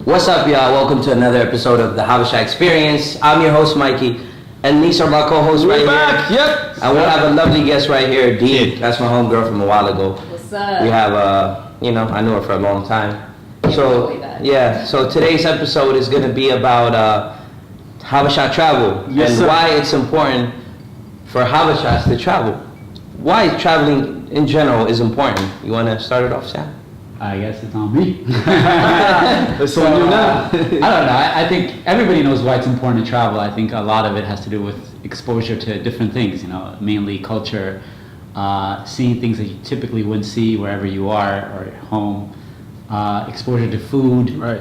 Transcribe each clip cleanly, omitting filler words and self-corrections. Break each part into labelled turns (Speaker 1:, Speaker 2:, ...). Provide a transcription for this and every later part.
Speaker 1: What's up, y'all? Welcome to another episode of the Habesha Experience. I'm your host, Mikey, and these are my co-hosts right
Speaker 2: back.
Speaker 1: here.
Speaker 2: Yep.
Speaker 1: And we have a lovely guest right here, Dee. That's my homegirl from a while ago.
Speaker 3: What's up?
Speaker 1: We have, I knew her for a long time.
Speaker 3: Yeah,
Speaker 1: So today's episode is going to be about Habesha travel and why it's important for Habeshas to travel. Why traveling in general is important. You want to start it off, Sam?
Speaker 4: I guess it's on me.
Speaker 2: It's on you now.
Speaker 4: I don't know. I think everybody knows why it's important to travel. I think a lot of it has to do with exposure to different things, mainly culture, seeing things that you typically wouldn't see wherever you are or at home, exposure to food,
Speaker 2: Right.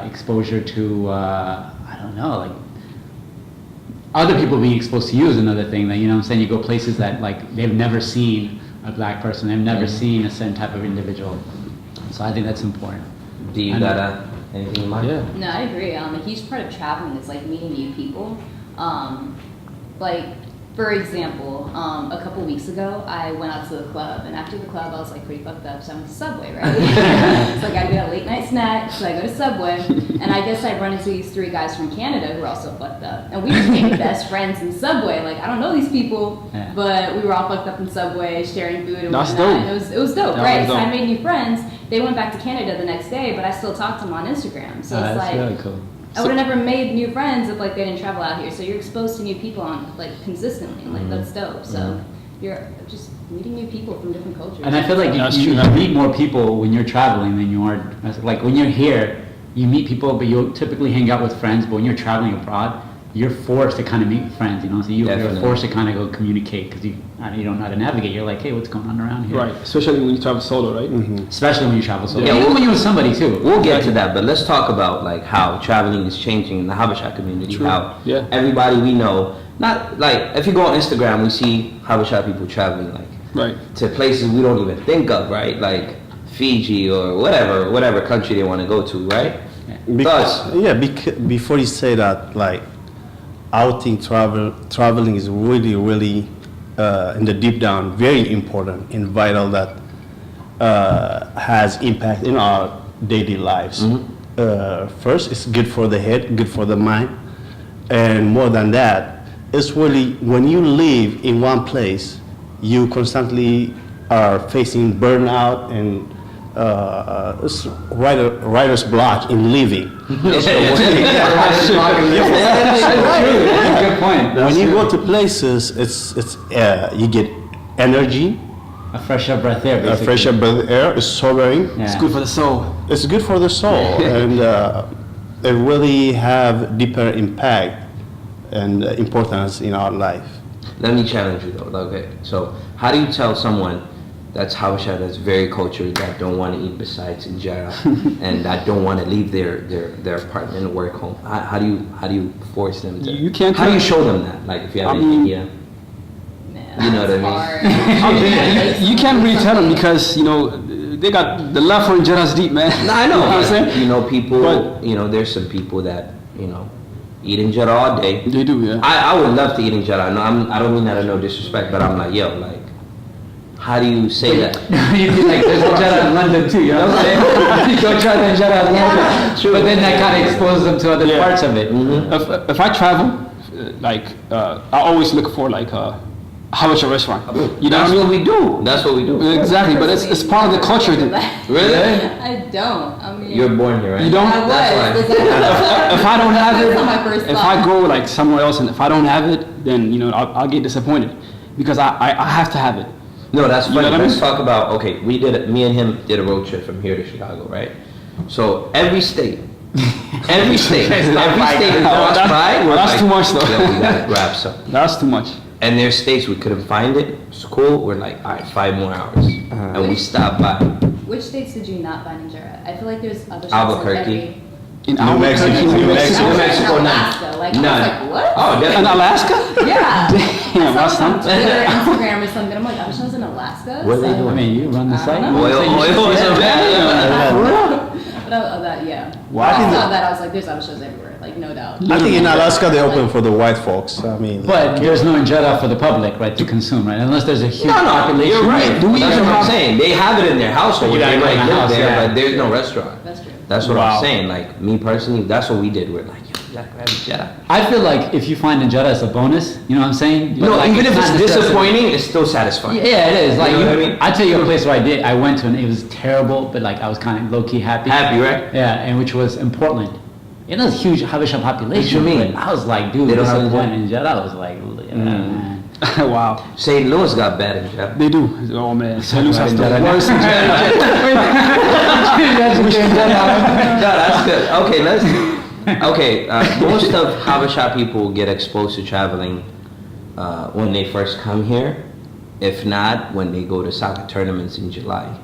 Speaker 4: exposure to, other people being exposed to you is another thing that, you go places that they've never seen a black person, they've never seen a certain type of individual. So I think that's important.
Speaker 1: Do you got anything in mind?
Speaker 2: Yeah.
Speaker 3: No, I agree. A huge part of traveling is meeting new people. For example, a couple weeks ago, I went out to the club, and after the club, I was pretty fucked up, so I went to Subway, right? So I gotta get a late night snack, so I go to Subway, and I guess I run into these three guys from Canada who are also fucked up, and we became best friends in Subway. I don't know these people, but we were all fucked up in Subway, sharing food and
Speaker 2: That's
Speaker 3: whatnot.
Speaker 2: dope.
Speaker 3: And it was dope,
Speaker 2: That
Speaker 3: right?
Speaker 2: was
Speaker 3: So I
Speaker 2: dope.
Speaker 3: made new friends. They went back to Canada the next day, but I still talk to them on Instagram. So it's
Speaker 4: That's really cool.
Speaker 3: I would have never made new friends if they didn't travel out here. So you're exposed to new people on consistently, and that's dope. So you're just meeting new people from different cultures.
Speaker 4: And I feel like you meet more people when you're traveling than you are, when you're here, you meet people, but you'll typically hang out with friends, but when you're traveling abroad, you're forced to kind of meet friends, so you're forced to kind of go communicate because you don't know how to navigate. You're like, hey, what's going on around here?
Speaker 2: Right. Especially when you travel solo, right?
Speaker 4: Mm-hmm. Especially when you travel solo.
Speaker 1: Yeah,
Speaker 4: Even when you're with somebody too.
Speaker 1: We'll get to that, but let's talk about how traveling is changing in the Habesha community.
Speaker 2: True.
Speaker 1: How
Speaker 2: Yeah.
Speaker 1: everybody we know, not if you go on Instagram, we see Habesha people traveling
Speaker 2: Right.
Speaker 1: to places we don't even think of, right? Like Fiji or whatever country they want to go to, right?
Speaker 5: Before you say that, I would think traveling is really, really in the deep down very important and vital that has impact in our daily lives. First, it's good for the head, good for the mind, and more than that, it's really when you live in one place, you constantly are facing burnout and it's writer's block in living.
Speaker 4: Good point.
Speaker 5: When you go to places, it's you get energy,
Speaker 4: a fresh breath air.
Speaker 5: a
Speaker 4: Basically.
Speaker 5: fresh breath air. It's sobering.
Speaker 4: Yeah.
Speaker 2: It's good for the soul.
Speaker 5: It's good for the soul, and it really have deeper impact and importance in our life.
Speaker 1: Let me challenge you though. Okay, so how do you tell someone that's Habesha, that's very cultured, that don't want to eat besides injera, and that don't want to leave their apartment and work home? How do you force them to?
Speaker 2: You can't.
Speaker 1: How do you show them that? If you have any idea. You know what I mean?
Speaker 2: You can't really tell them because they got the love for injera's deep, man.
Speaker 1: No, I know.
Speaker 2: You know what I'm saying?
Speaker 1: People.
Speaker 2: But-
Speaker 1: There's some people that eat injera all day.
Speaker 2: They do, yeah.
Speaker 1: I would love to eat injera. No, I don't mean that in no disrespect, but I'm how do you say that?
Speaker 4: You'd be there's injera in London too, you know what I'm saying? You go try the injera in London.
Speaker 1: True.
Speaker 4: But then that kind of exposes them to other parts of it.
Speaker 1: Mm-hmm.
Speaker 2: If I travel, I always look for a Habesha restaurant. You know
Speaker 1: That's
Speaker 2: what I
Speaker 1: what
Speaker 2: mean?
Speaker 1: we do. That's what we do.
Speaker 2: Exactly, but it's part of the culture.
Speaker 1: Really?
Speaker 3: I don't. I mean,
Speaker 1: You're born here, right?
Speaker 2: You don't?
Speaker 3: I was.
Speaker 1: That's why.
Speaker 2: If I don't have
Speaker 3: That's not my first
Speaker 2: it, if
Speaker 3: thought.
Speaker 2: I go somewhere else and if I don't have it, then I'll get disappointed because I have to have it.
Speaker 1: No, that's funny.
Speaker 2: know what I
Speaker 1: Let's
Speaker 2: mean?
Speaker 1: talk about, me and him did a road trip from here to Chicago, right? So every state in God's pride, we're
Speaker 2: That's too much, though.
Speaker 1: Yeah, we gotta grab some.
Speaker 2: That's too much.
Speaker 1: And there's states we couldn't find it. It's cool. We're all right, 5 more hours. And we stopped by
Speaker 3: Which states did you not find injera? I feel like there's other states.
Speaker 1: Albuquerque.
Speaker 2: In
Speaker 5: New Mexico.
Speaker 2: New Mexico.
Speaker 1: New Mexico, none.
Speaker 3: Alaska. I was
Speaker 1: None.
Speaker 3: what?
Speaker 1: Oh,
Speaker 2: In
Speaker 1: definitely.
Speaker 2: Alaska?
Speaker 3: Yeah.
Speaker 2: Damn,
Speaker 3: I
Speaker 2: that's
Speaker 3: saw it on
Speaker 2: not.
Speaker 3: Twitter, Instagram, or something. I'm Habesha's in Alaska.
Speaker 1: What are they
Speaker 3: so-
Speaker 1: doing?
Speaker 4: I mean, you run the site.
Speaker 3: know.
Speaker 1: Oil is a
Speaker 3: But yeah.
Speaker 5: Well, I
Speaker 3: I
Speaker 5: think
Speaker 3: saw that. I was like, there's Habesha's everywhere. No doubt.
Speaker 5: I think in Alaska they open for the white folks. I mean,
Speaker 4: But there's no injera for the public, right, to consume, right? Unless there's a huge population.
Speaker 1: You're right.
Speaker 2: Do we
Speaker 1: That's
Speaker 2: even
Speaker 1: what I'm
Speaker 2: have-
Speaker 1: saying. They have it in their household.
Speaker 4: You gotta
Speaker 1: They
Speaker 4: go in
Speaker 1: might
Speaker 4: the
Speaker 1: live
Speaker 4: house,
Speaker 1: there,
Speaker 4: yeah.
Speaker 1: but there's no restaurant.
Speaker 3: That's true.
Speaker 1: That's what
Speaker 2: Wow.
Speaker 1: I'm saying. Like me personally, that's what we did. We're like, yo, we gotta grab a Jeddah.
Speaker 4: I feel like if you find in Jeddah, it's a bonus. You know what I'm saying? But
Speaker 1: No,
Speaker 4: like,
Speaker 1: even if
Speaker 4: not
Speaker 1: it's
Speaker 4: necessarily-
Speaker 1: disappointing, it's still satisfying.
Speaker 4: Yeah, it is. Like
Speaker 1: You know what I mean?
Speaker 4: I tell you a place where I went to and it was terrible, but like I was kind of low key happy.
Speaker 1: Happy, right?
Speaker 4: Yeah, and which was in Portland. It was a huge Habesha population.
Speaker 1: What you mean?
Speaker 4: but I was like, dude,
Speaker 1: They don't
Speaker 4: this
Speaker 1: have
Speaker 4: is
Speaker 1: it
Speaker 4: one
Speaker 1: there?
Speaker 4: in Jeddah. I was like, yeah, man.
Speaker 2: Wow.
Speaker 1: St. Louis got bad in Jeddah.
Speaker 2: They do. Oh man, St. Louis has the
Speaker 4: Right.
Speaker 2: worst.
Speaker 1: No, that's good. Okay, most of Habesha people get exposed to traveling when they first come here. If not, when they go to soccer tournaments in July.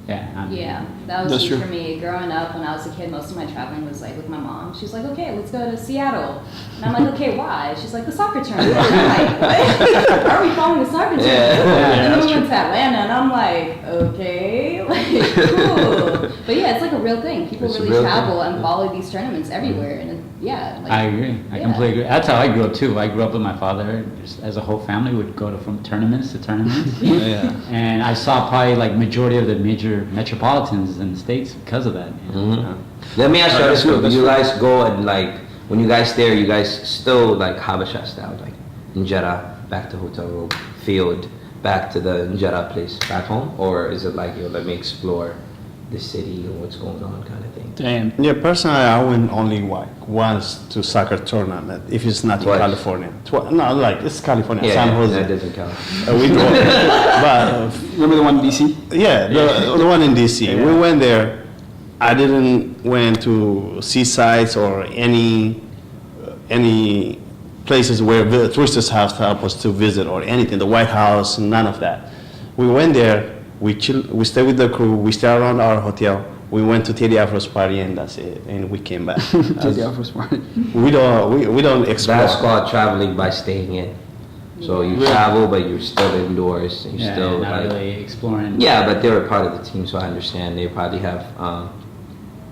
Speaker 4: Yeah.
Speaker 3: Yeah, that was
Speaker 2: That's
Speaker 3: huge
Speaker 2: true.
Speaker 3: for me. Growing up, when I was a kid, most of my traveling was like with my mom. She was like, okay, let's go to Seattle. And I'm like, okay, why? She's like, the soccer tournament. I'm like, what? Are we following the soccer tournament? And then we went to Atlanta, and I'm like, okay, like, cool. But yeah, it's like a real thing. People
Speaker 1: It's a
Speaker 3: really
Speaker 1: real
Speaker 3: travel
Speaker 1: thing.
Speaker 3: and follow these tournaments everywhere. And yeah, like,
Speaker 4: I agree. I
Speaker 3: yeah.
Speaker 4: completely agree. That's how I grew up too. I grew up with my father. Just as a whole family, would go from tournaments to tournaments.
Speaker 1: Yeah.
Speaker 4: And I saw probably like majority of the major metropolitans in the states because of that. You know?
Speaker 1: Mhm. Let me ask you
Speaker 2: That's
Speaker 1: this:
Speaker 2: true,
Speaker 1: Do
Speaker 2: that's
Speaker 1: you
Speaker 2: true.
Speaker 1: guys go and like when you guys there? You guys still like Habesha style, like in Jeddah, back to hotel room, field, back to the Jeddah place, back home, or is it like yo, let me explore the city and what's going on, kind of thing?
Speaker 2: Damn.
Speaker 5: Yeah, personally, I went only like once to soccer tournament. If it's not
Speaker 1: Twice.
Speaker 5: in California, no, like it's California,
Speaker 1: Yeah,
Speaker 5: San
Speaker 1: yeah,
Speaker 5: Jose.
Speaker 1: that doesn't count.
Speaker 5: We drove, but
Speaker 2: Remember the one in DC?
Speaker 5: yeah, the one in DC. We went there. I didn't went to seasides or any places where the tourists have supposed to visit or anything. The White House, none of that. We went there. We We stayed with the crew. We stayed around our hotel. We went to Teddy Afro's party and that's it. And we came back.
Speaker 2: Take the first one.
Speaker 5: We don't explore.
Speaker 1: That's called traveling by staying in. So you travel, but you're still indoors. And you're
Speaker 4: Yeah,
Speaker 1: still
Speaker 4: not
Speaker 1: like,
Speaker 4: really exploring.
Speaker 1: yeah, but they were part of the team, so I understand. They probably have,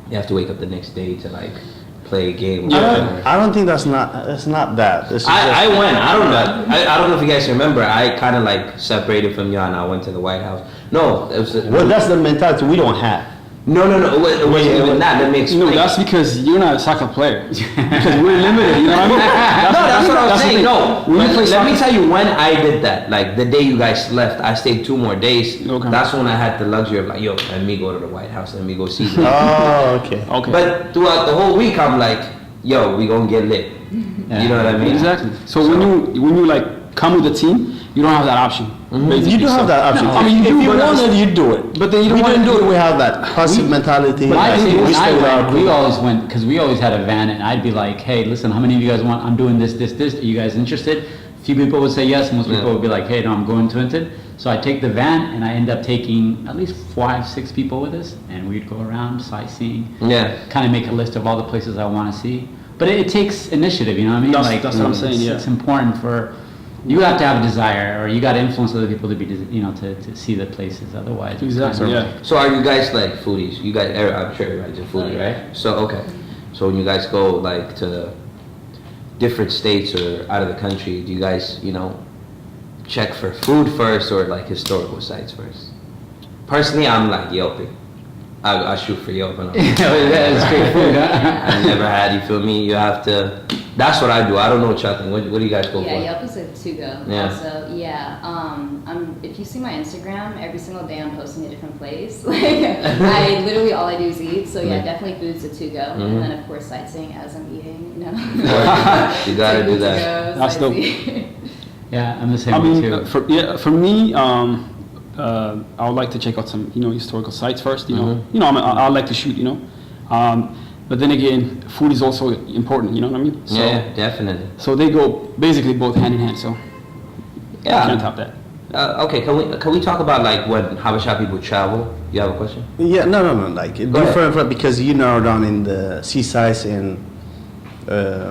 Speaker 1: you have to wake up the next day to like play a game.
Speaker 5: I don't think that's not that. This is
Speaker 1: I
Speaker 5: just-
Speaker 1: went. I don't know. I don't know if you guys remember. I kind of like separated from y'all and I went to the White House. No, it was.
Speaker 5: Well, that's the mentality we don't have.
Speaker 1: No. It wasn't even that. Let me explain.
Speaker 2: No, that's because you're not a soccer player. Because we're limited, you know what I mean?
Speaker 1: No, that's what I was
Speaker 2: the
Speaker 1: saying.
Speaker 2: thing.
Speaker 1: No,
Speaker 2: When you
Speaker 1: but
Speaker 2: play
Speaker 1: let me
Speaker 2: soccer-
Speaker 1: tell you when I did that. Like the day you guys left, I stayed 2 more days.
Speaker 2: Okay.
Speaker 1: That's when I had the luxury of like, yo, let me go to the White House. Let me go see them.
Speaker 5: Oh, okay.
Speaker 2: Okay.
Speaker 1: But throughout the whole week, I'm like, yo, we gonna get lit.
Speaker 4: Yeah.
Speaker 1: You know what I mean?
Speaker 2: Exactly. So when you like come with the team, you don't have that option. basically.
Speaker 5: You do have
Speaker 2: So-
Speaker 5: that option.
Speaker 2: No, I mean, you
Speaker 5: if
Speaker 2: do,
Speaker 5: you
Speaker 2: but
Speaker 5: wanted, you do it.
Speaker 2: But then you don't
Speaker 5: we
Speaker 2: want
Speaker 5: didn't
Speaker 2: to
Speaker 5: do it. We have that passive mentality.
Speaker 4: My
Speaker 5: like,
Speaker 4: thing
Speaker 5: we
Speaker 4: when
Speaker 5: stay
Speaker 4: I
Speaker 5: with our
Speaker 4: went, we
Speaker 5: crew.
Speaker 4: always went, because we always had a van, and I'd be like, hey, listen, how many of you guys want, I'm doing this. Are you guys interested? A few people would say yes, most people
Speaker 1: Yeah.
Speaker 4: would be like, hey, no, I'm going to it. So I take the van, and I end up taking at least 5, 6 people with us, and we'd go around sightseeing,
Speaker 1: Yeah.
Speaker 4: kind of make a list of all the places I want to see. But it takes initiative, you know what I mean?
Speaker 2: That's what I'm saying,
Speaker 4: it's-
Speaker 2: yeah.
Speaker 4: It's important for, you have to have a desire, or you got to influence other people to be, to see the places, otherwise. it's
Speaker 2: Exactly,
Speaker 4: kind of-
Speaker 2: yeah.
Speaker 1: So are you guys like foodies? You guys, I'm sure everybody's a foodie, right? So okay. So when you guys go like to different states or out of the country, do you guys, check for food first or like historical sites first? Personally, I'm like Yelping. I shoot for Yelp. And
Speaker 4: That's great food, huh?
Speaker 1: I never had. You feel me? You have to. That's what I do. I don't know what y'all think. What do you guys go
Speaker 3: Yeah,
Speaker 1: for?
Speaker 3: Yelp is a to-go.
Speaker 1: Yeah.
Speaker 3: Also, if you see my Instagram, every single day I'm posting a different place. Like, I literally all I do is eat. So yeah,
Speaker 1: Yeah.
Speaker 3: definitely food's a to-go.
Speaker 1: Mhm.
Speaker 3: And then of course sightseeing as I'm eating.
Speaker 1: You gotta do that.
Speaker 2: That's dope.
Speaker 4: Yeah, I'm the same
Speaker 2: I
Speaker 4: way
Speaker 2: mean,
Speaker 4: too.
Speaker 2: for me, I would like to check out some, historical sites first.
Speaker 1: Mhm.
Speaker 2: I like to shoot. But then again, food is also important. You know what I mean? So,
Speaker 1: Yeah, definitely.
Speaker 2: So they go basically both hand in hand. So
Speaker 1: Yeah.
Speaker 2: can't top that.
Speaker 1: Okay, can we talk about like when Habesha people travel? You have a question?
Speaker 5: Yeah, no, like
Speaker 1: Go
Speaker 5: different because you narrow down in the seasides and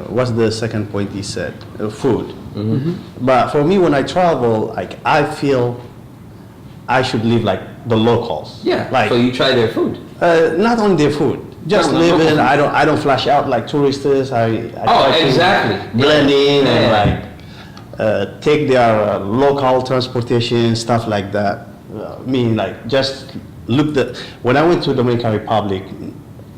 Speaker 5: what's the second point you said? Food.
Speaker 1: Mm-hmm.
Speaker 5: But for me, when I travel, like I feel I should live like the locals.
Speaker 1: Yeah.
Speaker 5: Like
Speaker 1: So you try their food.
Speaker 5: not only their food, just
Speaker 2: No,
Speaker 5: live
Speaker 2: local
Speaker 5: in.
Speaker 2: food.
Speaker 5: I don't flash out like tourists. I
Speaker 1: Oh,
Speaker 5: try to
Speaker 1: exactly.
Speaker 5: blend in
Speaker 1: Yeah.
Speaker 5: and like take their local transportation stuff like that. Mean like just when I went to Dominican Republic,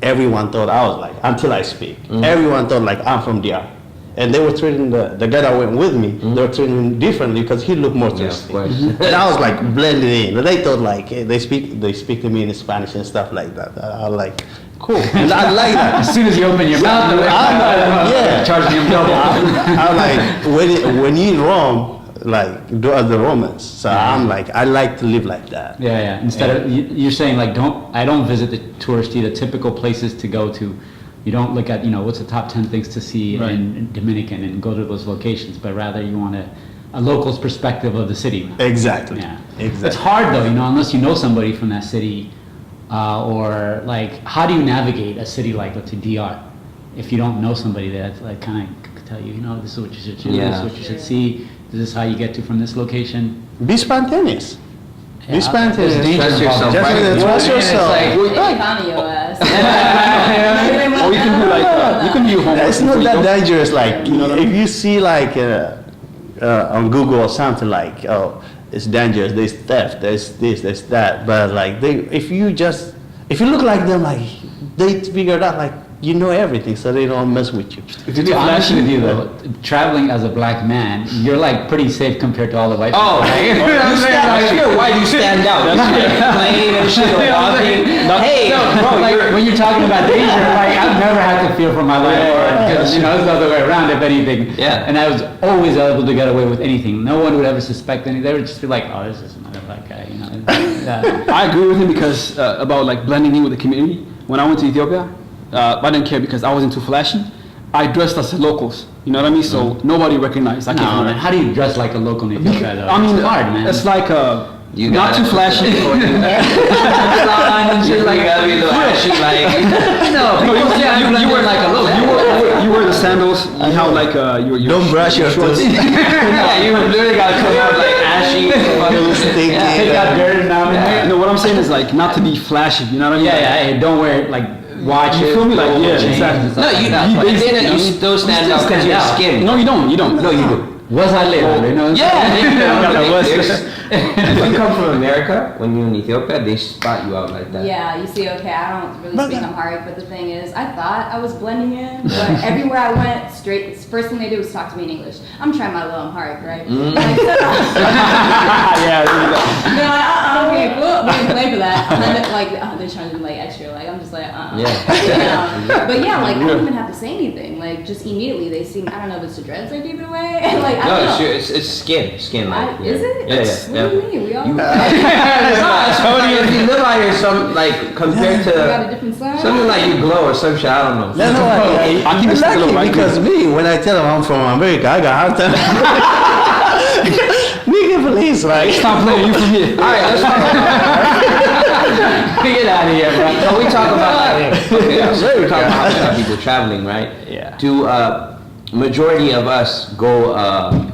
Speaker 5: everyone thought I was like, until I speak, everyone thought like I'm from DR. And they were treating the guy that went with me, they were treating him differently because he looked more thirsty. And I was like blending in. And they thought like, hey, they speak to me in Spanish and stuff like that. I was like, cool. And I like that.
Speaker 4: As soon as you open your mouth,
Speaker 5: Yeah.
Speaker 4: charging him double.
Speaker 5: I'm like, when you in Rome, like do as the Romans. So I'm like, I like to live like that.
Speaker 4: Yeah. Instead of you're saying like, I don't visit the touristy, the typical places to go to. You don't look at what's the top 10 things to see in Dominican and go to those locations, but rather you want a local's perspective of the city.
Speaker 5: Exactly.
Speaker 4: Yeah.
Speaker 5: Exactly.
Speaker 4: It's hard though, unless you know somebody from that city, or like, how do you navigate a city like, let's say DR, if you don't know somebody that's like kind of could tell you, this is what you should do, this is what you should see, this is how you get to from this location.
Speaker 5: Be spontaneous.
Speaker 4: Yeah,
Speaker 5: Be spontaneous.
Speaker 4: there's danger
Speaker 1: Trust yourself,
Speaker 4: involved.
Speaker 1: right?
Speaker 5: Trust yourself.
Speaker 3: They found your ass.
Speaker 2: Or you can do like you can do your homework.
Speaker 5: It's not
Speaker 2: before you
Speaker 5: that
Speaker 2: go.
Speaker 5: dangerous. Like if you see like on Google or something like, oh, it's dangerous. There's theft. There's this. There's that. But like if you look like them, like they figured out like you know everything, so they don't mess with you.
Speaker 4: To be honest with you though, traveling as a black man, you're like pretty safe compared to all the white people.
Speaker 1: Oh,
Speaker 4: right?
Speaker 1: if you're white, you stand out. You can't plane and shit or walking. Hey, bro,
Speaker 4: Like, when you're talking about danger, like I've never had to fear for my life, because it's the other way around, if anything.
Speaker 1: Yeah.
Speaker 4: And I was always able to get away with anything. No one would ever suspect anything. They would just be like, "Oh, this is another black guy," Yeah.
Speaker 2: I agree with him because about like blending in with the community. When I went to Ethiopia, I didn't care because I wasn't too flashy. I dressed as the locals. You know what I mean? So nobody recognized. I
Speaker 4: No,
Speaker 2: can't.
Speaker 4: man. How do you dress like a local in Ethiopia, though?
Speaker 2: I mean,
Speaker 4: it's hard, man.
Speaker 2: It's like
Speaker 1: You
Speaker 2: not
Speaker 1: gotta-
Speaker 2: too flashy.
Speaker 1: and shit like that. You look ashy, like
Speaker 2: No, you wear like a local. You wear the sandals. You have like your
Speaker 5: Don't brush your
Speaker 2: shorts.
Speaker 5: teeth.
Speaker 1: yeah, you literally gotta come out like ashy.
Speaker 5: Stinky.
Speaker 4: Take out dirt now and then.
Speaker 2: No, what I'm saying is like not to be flashy. You know what I mean?
Speaker 4: Hey, don't wear like watches.
Speaker 2: You feel me? Like,
Speaker 4: gold
Speaker 2: yeah,
Speaker 4: chains
Speaker 2: exactly.
Speaker 4: and stuff
Speaker 1: No,
Speaker 4: like
Speaker 1: you
Speaker 4: that.
Speaker 1: you still stand
Speaker 4: still
Speaker 1: out because
Speaker 4: stand
Speaker 1: you're
Speaker 4: out.
Speaker 1: skinny.
Speaker 2: No, you don't. You don't.
Speaker 1: No, you do.
Speaker 4: Was I little?
Speaker 1: Yeah,
Speaker 2: What's-
Speaker 1: if you come from America, when you're in Ethiopia, they spot you out like that.
Speaker 3: Yeah, you see, okay, I don't really speak Amharic, but the thing is, I thought I was blending in, but everywhere I went, first thing they did was talk to me in English. I'm trying my little Amharic, right? Like,
Speaker 2: Yeah.
Speaker 3: no, we didn't play for that. And then, like, they're trying to be like extra, like, I'm just like,
Speaker 1: Yeah.
Speaker 3: But yeah, like, I don't even have to say anything. Like, just immediately they see, I don't know if it's the dreads I keep it away. Like, I
Speaker 1: No,
Speaker 3: don't know.
Speaker 1: it's skin like.
Speaker 3: Is it?
Speaker 1: Yeah.
Speaker 3: What do you mean? We all
Speaker 1: If you live out here, some like compared
Speaker 3: we got a
Speaker 1: to
Speaker 3: different side.
Speaker 1: something like you glow or some shit. I don't know.
Speaker 5: No,
Speaker 2: I keep
Speaker 5: you're
Speaker 2: it still
Speaker 5: lucky
Speaker 2: right
Speaker 5: because me, when I tell them I'm from America, I got hard time. Nigga, please, like.
Speaker 2: Stop playing. You from here.
Speaker 1: All right, let's talk about.
Speaker 4: Get out of here, bro.
Speaker 1: So we talk about we talk about how people traveling, right?
Speaker 2: Yeah.
Speaker 1: Do majority of us go? I'm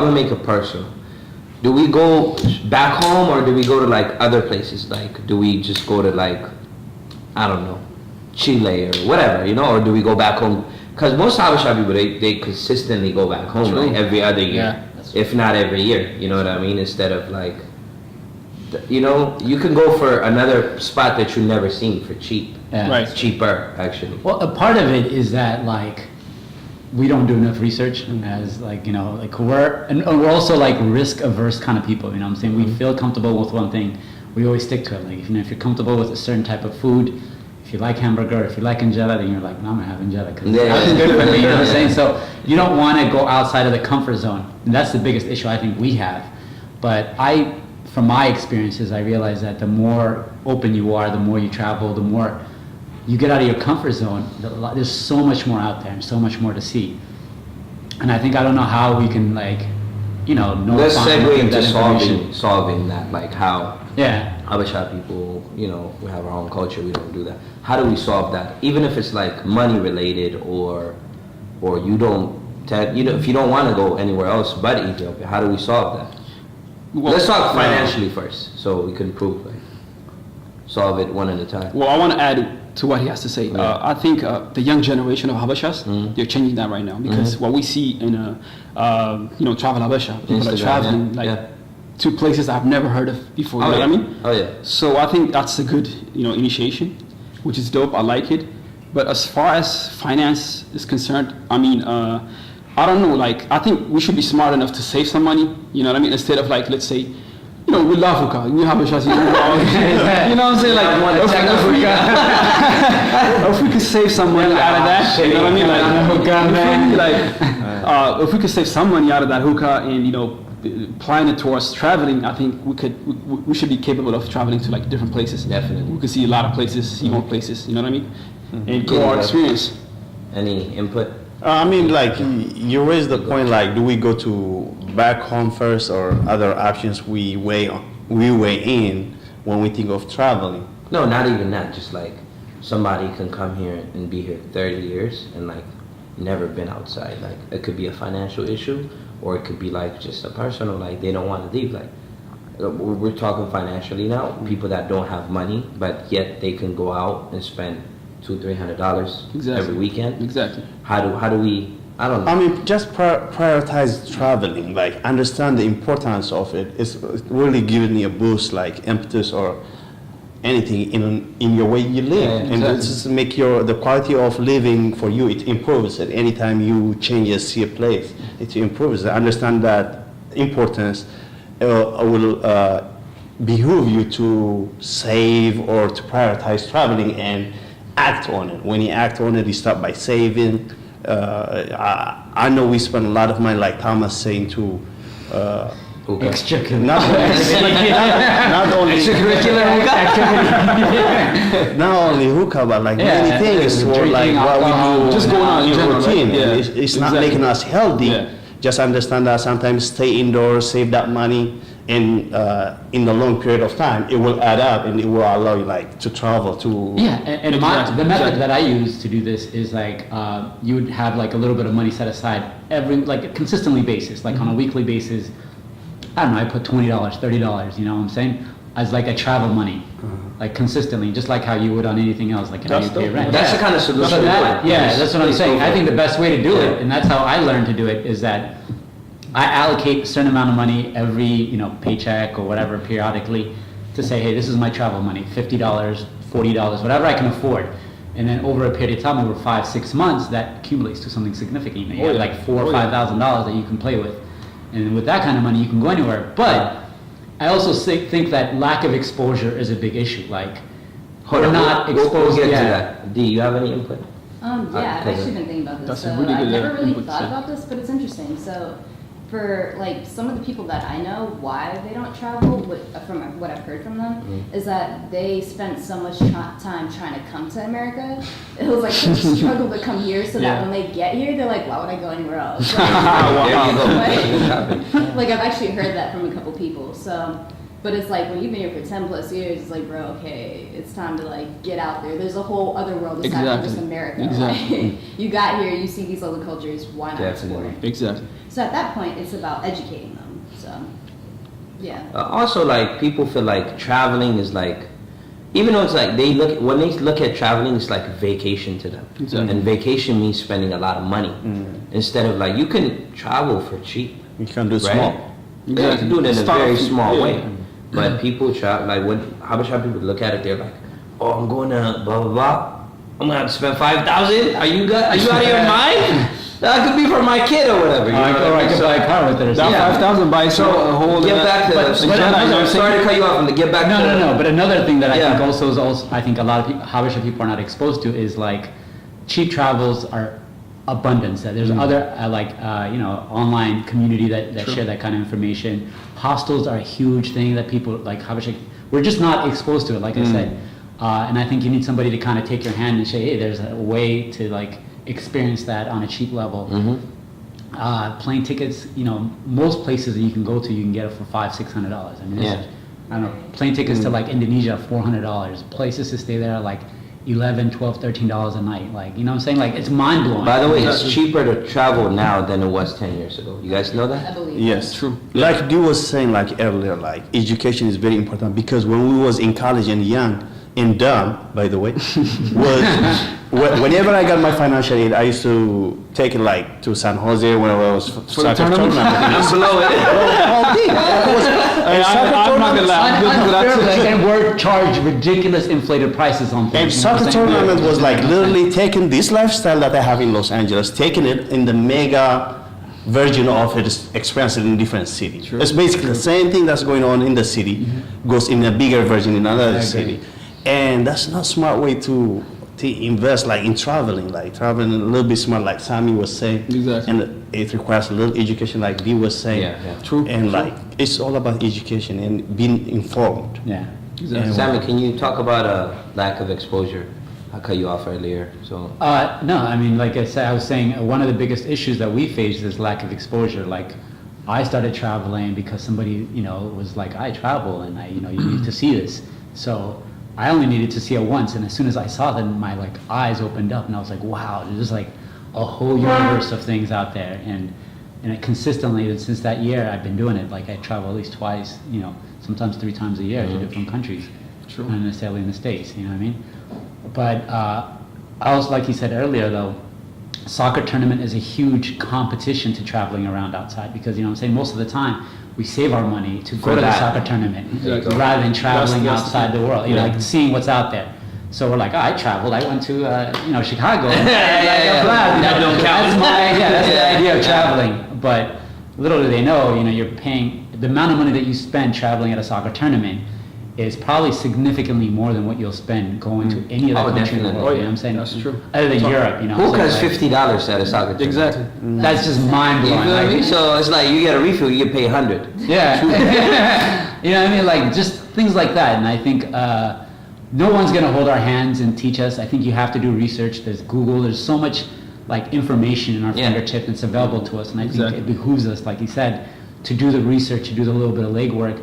Speaker 1: gonna make it personal. Do we go back home or do we go to like other places? Like, do we just go to like, I don't know, Chile or whatever, or do we go back home? Because most Habesha people, they consistently go back home like every other year, if not every year. You know what I mean? Instead of like, you can go for another spot that you've never seen for cheap.
Speaker 4: Yeah.
Speaker 2: Right.
Speaker 1: It's cheaper, actually.
Speaker 4: Well, a part of it is that like we don't do enough research as like we're also like risk averse kind of people. You know what I'm saying? We feel comfortable with one thing, we always stick to it. Like if you're comfortable with a certain type of food, if you like hamburger, if you like injera, then you're like, no, I'm gonna have injera because it's good for me. You know what I'm saying? So you don't want to go outside of the comfort zone, and that's the biggest issue I think we have. But from my experiences, I realize that the more open you are, the more you travel, the more you get out of your comfort zone. There's so much more out there and so much more to see. And I don't know how we can like,
Speaker 1: Let's segue into
Speaker 4: information.
Speaker 1: solving that, like how
Speaker 4: Yeah.
Speaker 1: Habesha people, we have our own culture, we don't do that. How do we solve that? Even if it's like money related or you don't, if you don't want to go anywhere else but Ethiopia, how do we solve that?
Speaker 2: Well,
Speaker 1: Let's talk financially first, so we can solve it one at a time.
Speaker 2: Well, I want to add to what he has to say.
Speaker 1: Yeah.
Speaker 2: I think the young generation of Habeshas, they're changing that right now because what we see in travel Habesha, people are
Speaker 1: Instagram,
Speaker 2: traveling
Speaker 1: yeah.
Speaker 2: like
Speaker 1: Yeah.
Speaker 2: to places I've never heard of before. You know what I mean?
Speaker 1: Oh yeah.
Speaker 2: So I think that's a good, initiation, which is dope. I like it. But as far as finance is concerned, I mean, I don't know. Like, I think we should be smart enough to save some money. You know what I mean? Instead of like, let's say, we love hookah. We have a shot. You know what I'm saying? Like, if we could save some money out of that, you know what I mean? If we could save some money out of that hookah and applying it towards traveling, I think we should be capable of traveling to like different places.
Speaker 1: Definitely.
Speaker 2: We could see a lot of places, see more places. You know what I mean? And grow our experience.
Speaker 1: Any input?
Speaker 5: I mean, like, you raised the point, like, do we go to back home first or other options we weigh in when we think of traveling?
Speaker 1: No, not even that. Just like somebody can come here and be here 30 years and like never been outside. Like, it could be a financial issue, or it could be like just a personal, like they don't want to leave. Like, we're talking financially now. People that don't have money, but yet they can go out and spend $200-300 every weekend.
Speaker 2: Exactly.
Speaker 1: How do we? I don't know.
Speaker 5: I mean, just prioritize traveling, like understand the importance of it. It's really giving you a boost, like impetus or anything in your way you live.
Speaker 2: Yeah,
Speaker 5: And
Speaker 2: exactly.
Speaker 5: it's just make the quality of living for you, it improves it. Anytime you change and see a place, it improves. Understand that importance will behoove you to save or to prioritize traveling and act on it. When you act on it, you start by saving. I know we spend a lot of money, like Thomas saying, to
Speaker 1: Hookah.
Speaker 5: not only not only hookah, but like many things for
Speaker 4: drinking
Speaker 5: like what we
Speaker 4: alcohol,
Speaker 5: do,
Speaker 2: just going on in
Speaker 5: your
Speaker 2: general,
Speaker 5: routine.
Speaker 2: right? Yeah,
Speaker 5: It's not
Speaker 2: exactly.
Speaker 5: making us healthy.
Speaker 2: Yeah.
Speaker 5: Just understand that sometimes stay indoors, save that money, and in a long period of time, it will add up and it will allow you like to travel to.
Speaker 4: Yeah, and
Speaker 2: Exactly,
Speaker 4: the method
Speaker 2: exactly.
Speaker 4: that I use to do this is like you would have like a little bit of money set aside consistently basis, like on a weekly basis. I don't know, I put $20, $30, you know what I'm saying, as like a travel money, like consistently, just like how you would on anything else, like how you pay rent.
Speaker 1: That's the kind of solution.
Speaker 4: So
Speaker 1: we
Speaker 4: that,
Speaker 1: want.
Speaker 4: yeah,
Speaker 1: Please-
Speaker 4: that's what I'm
Speaker 1: please
Speaker 4: saying.
Speaker 1: go for
Speaker 4: I think
Speaker 1: it.
Speaker 4: the best way to do
Speaker 1: Yeah.
Speaker 4: it, and that's how I learned to do it, is that I allocate a certain amount of money every, paycheck or whatever periodically to say, hey, this is my travel money, $50, $40, whatever I can afford. And then over a period of time, over 5-6 months, that accumulates to something significant. You have like $4,000 or $5,000 that you can play with. And with that kind of money, you can go anywhere. But I also think that lack of exposure is a big issue. Like,
Speaker 1: Hold
Speaker 4: we're
Speaker 1: on,
Speaker 4: not
Speaker 1: we'll
Speaker 4: exposed
Speaker 1: get to
Speaker 4: yet.
Speaker 1: that. D, you have any input?
Speaker 3: Yeah, I've actually been thinking about this.
Speaker 2: That's a
Speaker 3: So
Speaker 2: really
Speaker 3: I've
Speaker 2: good,
Speaker 3: never really
Speaker 2: input,
Speaker 3: thought
Speaker 2: yeah.
Speaker 3: about this, but it's interesting. So for like some of the people that I know, why they don't travel, from what I've heard from them, is that they spent so much time trying to come to America. It was like such a struggle to come here, so that when they get here, they're like, why would I go anywhere else?
Speaker 1: There you go.
Speaker 3: Like, like I've actually heard that from a couple people. So, but it's like when you've been here for 10+ years, it's like, bro, okay, it's time to like get out there. There's a whole other world aside from just
Speaker 2: Exactly.
Speaker 3: America.
Speaker 2: Exactly.
Speaker 3: Like, you got here, you see these other cultures, why not
Speaker 1: Definitely.
Speaker 3: explore?
Speaker 2: Exactly.
Speaker 3: So at that point, it's about educating them. So, yeah.
Speaker 1: Also, like, people feel like traveling is like, even though it's like when they look at traveling, it's like vacation to them.
Speaker 2: Exactly.
Speaker 1: And vacation means spending a lot of money instead of like, you can travel for cheap.
Speaker 5: You can do
Speaker 1: Right?
Speaker 5: small.
Speaker 1: Yeah, you can do it in a
Speaker 2: Start
Speaker 1: very
Speaker 2: off-
Speaker 1: small
Speaker 2: yeah.
Speaker 1: way. But people travel, like when Habesha people look at it, they're like, oh, I'm going to blah, blah, blah. I'm going to have to spend $5,000? Are you out of your mind? That could be for my kid or whatever. You know what I
Speaker 4: I
Speaker 1: mean?
Speaker 4: could
Speaker 1: So-
Speaker 4: buy a car with it or
Speaker 2: That
Speaker 4: something.
Speaker 2: 5,000 buys a whole.
Speaker 1: Get back to
Speaker 4: but
Speaker 1: sorry to cut you off and to get back to
Speaker 4: No. But another thing that I
Speaker 1: Yeah.
Speaker 4: think also is I think a lot of Habesha people are not exposed to is like cheap travels are abundance. That there's other online community that share that kind of information. Hostels are a huge thing that people like Habesha. We're just not exposed to it, like I said. And I think you need somebody to kind of take your hand and say, hey, there's a way to like experience that on a cheap level. Plane tickets, most places that you can go to, you can get it for $500-600. I mean,
Speaker 1: Yeah.
Speaker 4: I don't know, plane tickets to like Indonesia, $400. Places to stay there are like $11, $12, $13 a night. Like, you know what I'm saying? Like, it's mind blowing.
Speaker 1: By the way, it's cheaper to travel now than it was 10 years ago. You guys know
Speaker 3: I
Speaker 1: that?
Speaker 3: believe.
Speaker 5: Yes,
Speaker 2: True.
Speaker 5: Like you was saying like earlier, like education is very important because when we was in college and young and dumb, by the way, whenever I got my financial aid, I used to take it like to San Jose when I was
Speaker 2: the tournament?
Speaker 1: I'm below it.
Speaker 2: can laugh. Good for that too.
Speaker 4: Like, and we're charged ridiculous inflated prices on
Speaker 5: And
Speaker 4: things. You know what
Speaker 5: soccer
Speaker 4: I'm saying?
Speaker 5: tournament was like literally taking this lifestyle that I have in Los Angeles, taking it in the mega version of it, experience it in different city.
Speaker 2: True.
Speaker 5: It's basically the same thing that's going on in the city, goes in a bigger version in another
Speaker 4: I agree.
Speaker 5: city. And that's not a smart way to invest like in traveling a little bit smart like Sammy was saying.
Speaker 2: Exactly.
Speaker 5: And it requires a little education like Dee was saying.
Speaker 1: Yeah.
Speaker 2: True.
Speaker 5: And
Speaker 2: True.
Speaker 5: like it's all about education and being informed.
Speaker 4: Yeah.
Speaker 2: Exactly.
Speaker 1: Sammy, can you talk about a lack of exposure? I cut you off earlier, so.
Speaker 4: No, I mean, like I said, I was saying one of the biggest issues that we face is lack of exposure. Like, I started traveling because somebody, was like, I travel and you need to see this. So I only needed to see it once, and as soon as I saw them, my eyes opened up, and I was like, wow, there's like a whole universe of things out there, and it consistently, and since that year, I've been doing it. Like, I travel at least twice, sometimes 3 times a year to different countries,
Speaker 2: True.
Speaker 4: not necessarily in the States, you know what I mean? But I was, like you said earlier, though, soccer tournament is a huge competition to traveling around outside because, what I'm saying, most of the time, we save our money to go to the
Speaker 1: that.
Speaker 4: soccer tournament
Speaker 2: Exactly.
Speaker 4: rather than traveling
Speaker 2: That's
Speaker 4: outside the world,
Speaker 1: Yeah.
Speaker 4: like seeing what's out there. So we're like, I traveled. I went to, Chicago.
Speaker 1: Yeah. That don't count.
Speaker 4: That's the
Speaker 1: Yeah.
Speaker 4: idea of traveling. But little do they know, you're paying, the amount of money that you spend traveling at a soccer tournament is probably significantly more than what you'll spend going to any other
Speaker 1: Oh,
Speaker 4: country in the
Speaker 1: definitely.
Speaker 4: world. You know what I'm saying?
Speaker 2: That's true.
Speaker 4: Other than Europe,
Speaker 1: Who
Speaker 4: so
Speaker 1: costs
Speaker 4: like-
Speaker 1: $50 at a soccer tournament?
Speaker 2: Exactly.
Speaker 4: That's just mind
Speaker 1: You
Speaker 4: blowing.
Speaker 1: feel me? So it's like you get a refill, you get paid 100.
Speaker 4: Yeah. You know what I mean? Like just things like that. And I think no one's going to hold our hands and teach us. I think you have to do research. There's Google. There's so much information in our
Speaker 1: Yeah.
Speaker 4: fingertip that's available to us. And I
Speaker 2: Exactly.
Speaker 4: think it behooves us, like you said, to do the research, to do the little bit of legwork.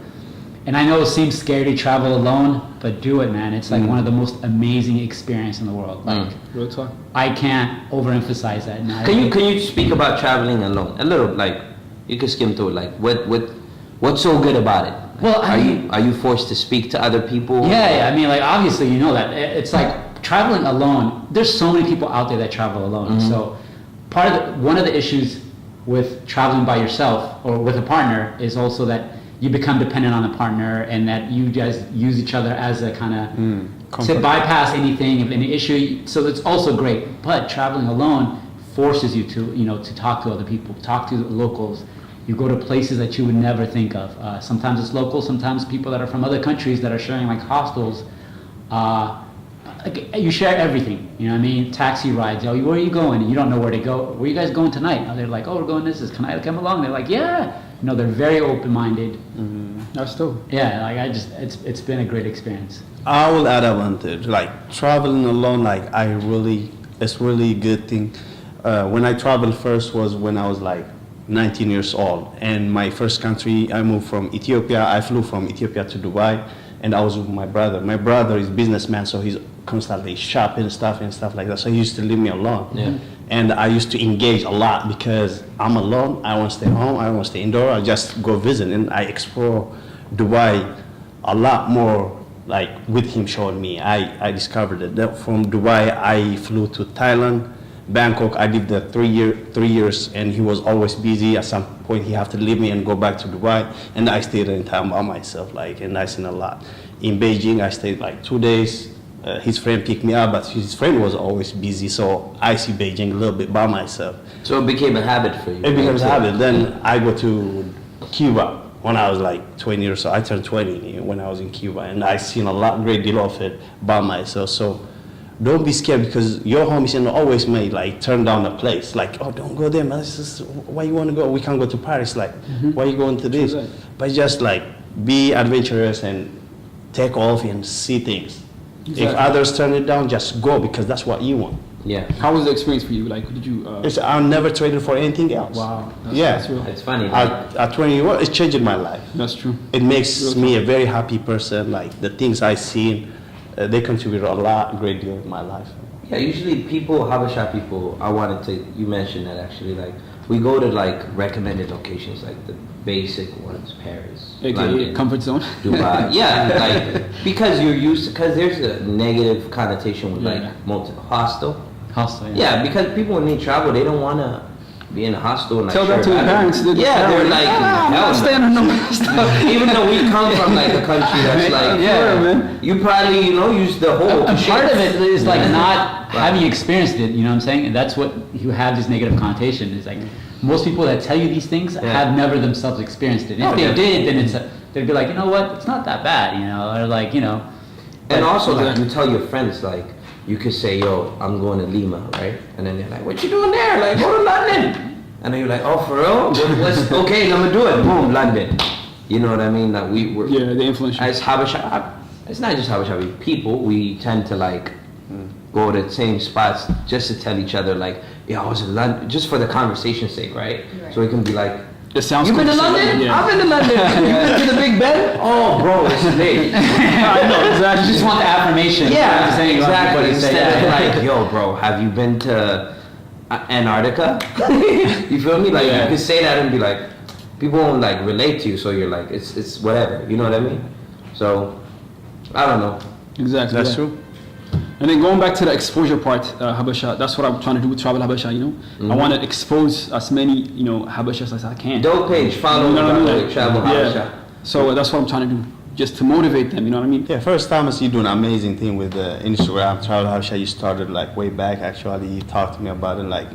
Speaker 4: And I know it seems scary to travel alone, but do it, man. It's like one of the most amazing experiences in the world. Like
Speaker 2: Real talk.
Speaker 4: I can't overemphasize that. And I
Speaker 1: Can you
Speaker 4: think-
Speaker 1: can you speak about traveling alone? A little, like you can skim through it. Like what's so good about it?
Speaker 4: Well, I
Speaker 1: are
Speaker 4: mean-
Speaker 1: you forced to speak to other people?
Speaker 4: Yeah, I mean, like obviously, you know that it's like traveling alone. There's so many people out there that travel alone. So, one of the issues with traveling by yourself or with a partner is also that you become dependent on the partner, and that you guys use each other as a kind of to
Speaker 5: comfort.
Speaker 4: bypass anything of any issue. So it's also great. But traveling alone forces you to to talk to other people, talk to the locals. You go to places that you would never think of. Sometimes it's local, sometimes people that are from other countries that are sharing like hostels. You share everything, you know what I mean? Taxi rides, where are you going? And you don't know where to go. Where are you guys going tonight? They're like, we're going this. Can I come along? They're like, yeah. They're very open-minded.
Speaker 2: That's dope.
Speaker 4: Yeah, like it's been a great experience.
Speaker 5: I will add advantage. Like traveling alone, it's really good thing. When I traveled first was when I was like 19 years old, and my first country, I moved from Ethiopia. I flew from Ethiopia to Dubai, and I was with my brother. My brother is businessman, so he's constantly shopping and stuff like that. So he used to leave me alone.
Speaker 1: Yeah.
Speaker 5: And I used to engage a lot because I'm alone. I want to stay home. I want to stay indoor. I just go visit, and I explore Dubai a lot more. Like with him showing me, I discovered it. That from Dubai, I flew to Thailand, Bangkok. I lived there 3 years, and he was always busy. At some point, he have to leave me and go back to Dubai, and I stayed in town by myself. And I seen a lot. In Beijing, I stayed like 2 days. His friend picked me up, but his friend was always busy, so I see Beijing a little bit by myself.
Speaker 1: So it became a habit for you.
Speaker 5: It becomes a
Speaker 1: right?
Speaker 5: habit. Then I go to Cuba when I was like 20 years old. I turned 20 when I was in Cuba, and I seen a great deal of it by myself. So don't be scared, because your homies always may like turn down a place. Like, oh, don't go there, man. Why you want to go? We can't go to Paris. Like, why you going to this?
Speaker 2: Right.
Speaker 5: But just like be adventurous and take off and see things.
Speaker 2: Exactly.
Speaker 5: If others turn it down, just go, because that's what you want.
Speaker 1: Yeah.
Speaker 2: How was the experience for you? Like, did you?
Speaker 5: I never traded for anything else.
Speaker 2: Wow.
Speaker 5: Yeah.
Speaker 2: That's real.
Speaker 5: It's
Speaker 1: funny. Like,
Speaker 5: At 21, it changed my life.
Speaker 2: That's true.
Speaker 5: It makes me a very happy person. Like the things I seen, they contribute great deal in my life.
Speaker 1: yeah, usually Habesha people, you mentioned that actually, like, we go to like recommended locations, like the basic ones, Paris,
Speaker 2: AKA
Speaker 1: London,
Speaker 2: comfort zone.
Speaker 1: Dubai. Yeah, like, because because there's a negative connotation with
Speaker 2: Yeah.
Speaker 1: like hostel.
Speaker 4: Hostel,
Speaker 1: Yeah, because people when they travel, they don't want to being hostile and like
Speaker 2: Tell that to your parents.
Speaker 1: Yeah, they're like,
Speaker 2: I'm
Speaker 1: hell
Speaker 2: not
Speaker 1: no.
Speaker 2: staying on no stuff.
Speaker 1: Even though we come from like a country that's like,
Speaker 2: Yeah, man.
Speaker 1: you probably, use the whole
Speaker 4: And part of it is like not
Speaker 1: Right.
Speaker 4: having experienced it, you know what I'm saying? And that's what you have this negative connotation is like most people that tell you these things have never themselves experienced it. And if they did, then they'd be like, you know what, it's not that bad, or like,
Speaker 1: And also, like, you tell your friends, like, you could say, yo, I'm going to Lima, right? And then they're like, what you doing there? Like, go to London. And then you're like, oh, for real? What's okay, I'm gonna do it. Boom, London. You know what I mean? Like, we're
Speaker 2: the influence.
Speaker 1: as Habesha, it's not just Habesha people, we tend to like go to the same spots just to tell each other like, yeah, I was in London, just for the conversation's sake, right? So it can be like,
Speaker 2: It sounds
Speaker 1: you been to
Speaker 2: cool say
Speaker 1: London?
Speaker 2: Yeah.
Speaker 1: I've been to London. You been to the Big Ben? Oh, bro, it's late.
Speaker 2: I know, exactly.
Speaker 4: you just want the affirmation.
Speaker 1: Yeah,
Speaker 4: Saying
Speaker 1: exactly.
Speaker 4: everybody say
Speaker 1: Instead of
Speaker 4: that.
Speaker 1: like, yo, bro, have you been to Antarctica? You feel me? Like, you can say that and be like, people won't like relate to you, so you're like, it's whatever. You know what I mean? So, I don't know.
Speaker 2: Exactly.
Speaker 5: That's
Speaker 2: yeah.
Speaker 5: true.
Speaker 2: And then going back to the exposure part, Habesha, that's what I'm trying to do with Travel Habesha, I want to expose as many, Habeshas as I can.
Speaker 1: Dope page, follow
Speaker 2: You know what I mean?
Speaker 1: like, Travel Habesha.
Speaker 2: Yeah. So that's what I'm trying to do, just to motivate them, you know what I mean?
Speaker 5: Yeah, first Thomas, you do an amazing thing with Instagram, Travel Habesha. You started like way back. Actually, you talked to me about it. Like,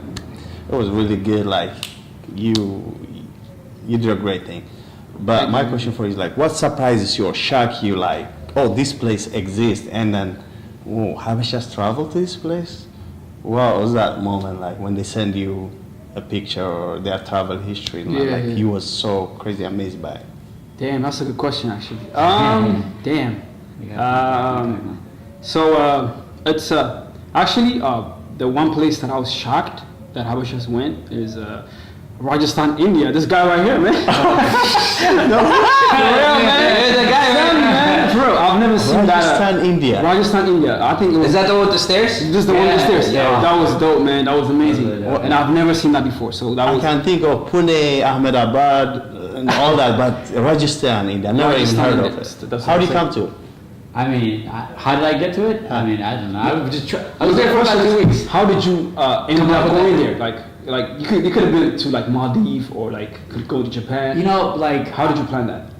Speaker 5: it was really good. Like, you did a great thing. But my question for you is like, what surprises you or shock you? Like, oh, this place exists, and then, oh, Habeshas traveled to this place. What was that moment like when they send you a picture or their travel history? You was so crazy amazed by it.
Speaker 2: Damn, that's a good question, actually. Damn. It's actually the one place that I was shocked that Habeshas went is Rajasthan, India. This guy right here, man. No, for real, man.
Speaker 1: The guy,
Speaker 2: man. For real, I've never seen that.
Speaker 5: Rajasthan, India.
Speaker 2: Rajasthan, India. I think it was.
Speaker 1: Is that the one with the stairs?
Speaker 2: This is the one with the stairs.
Speaker 1: yeah.
Speaker 2: That was dope, man. That was amazing. And I've never seen that before. So that
Speaker 5: I
Speaker 2: was.
Speaker 5: can think of Pune, Ahmedabad, and all that, but Rajasthan, India, never even
Speaker 2: Rajasthan,
Speaker 5: heard
Speaker 2: India.
Speaker 5: of it.
Speaker 2: That's
Speaker 5: How
Speaker 2: what
Speaker 5: did you
Speaker 2: I'm
Speaker 5: come to it?
Speaker 4: I mean, how did I get to it? I mean, I don't know. I was just I was
Speaker 2: The
Speaker 4: there for
Speaker 2: question
Speaker 4: about 2
Speaker 2: is,
Speaker 4: weeks.
Speaker 2: How did you end
Speaker 4: Come
Speaker 2: up
Speaker 4: up with
Speaker 2: going
Speaker 4: that?
Speaker 2: there? Like you could have been to like Maldives or like could go to Japan.
Speaker 4: Like
Speaker 2: How did you plan that?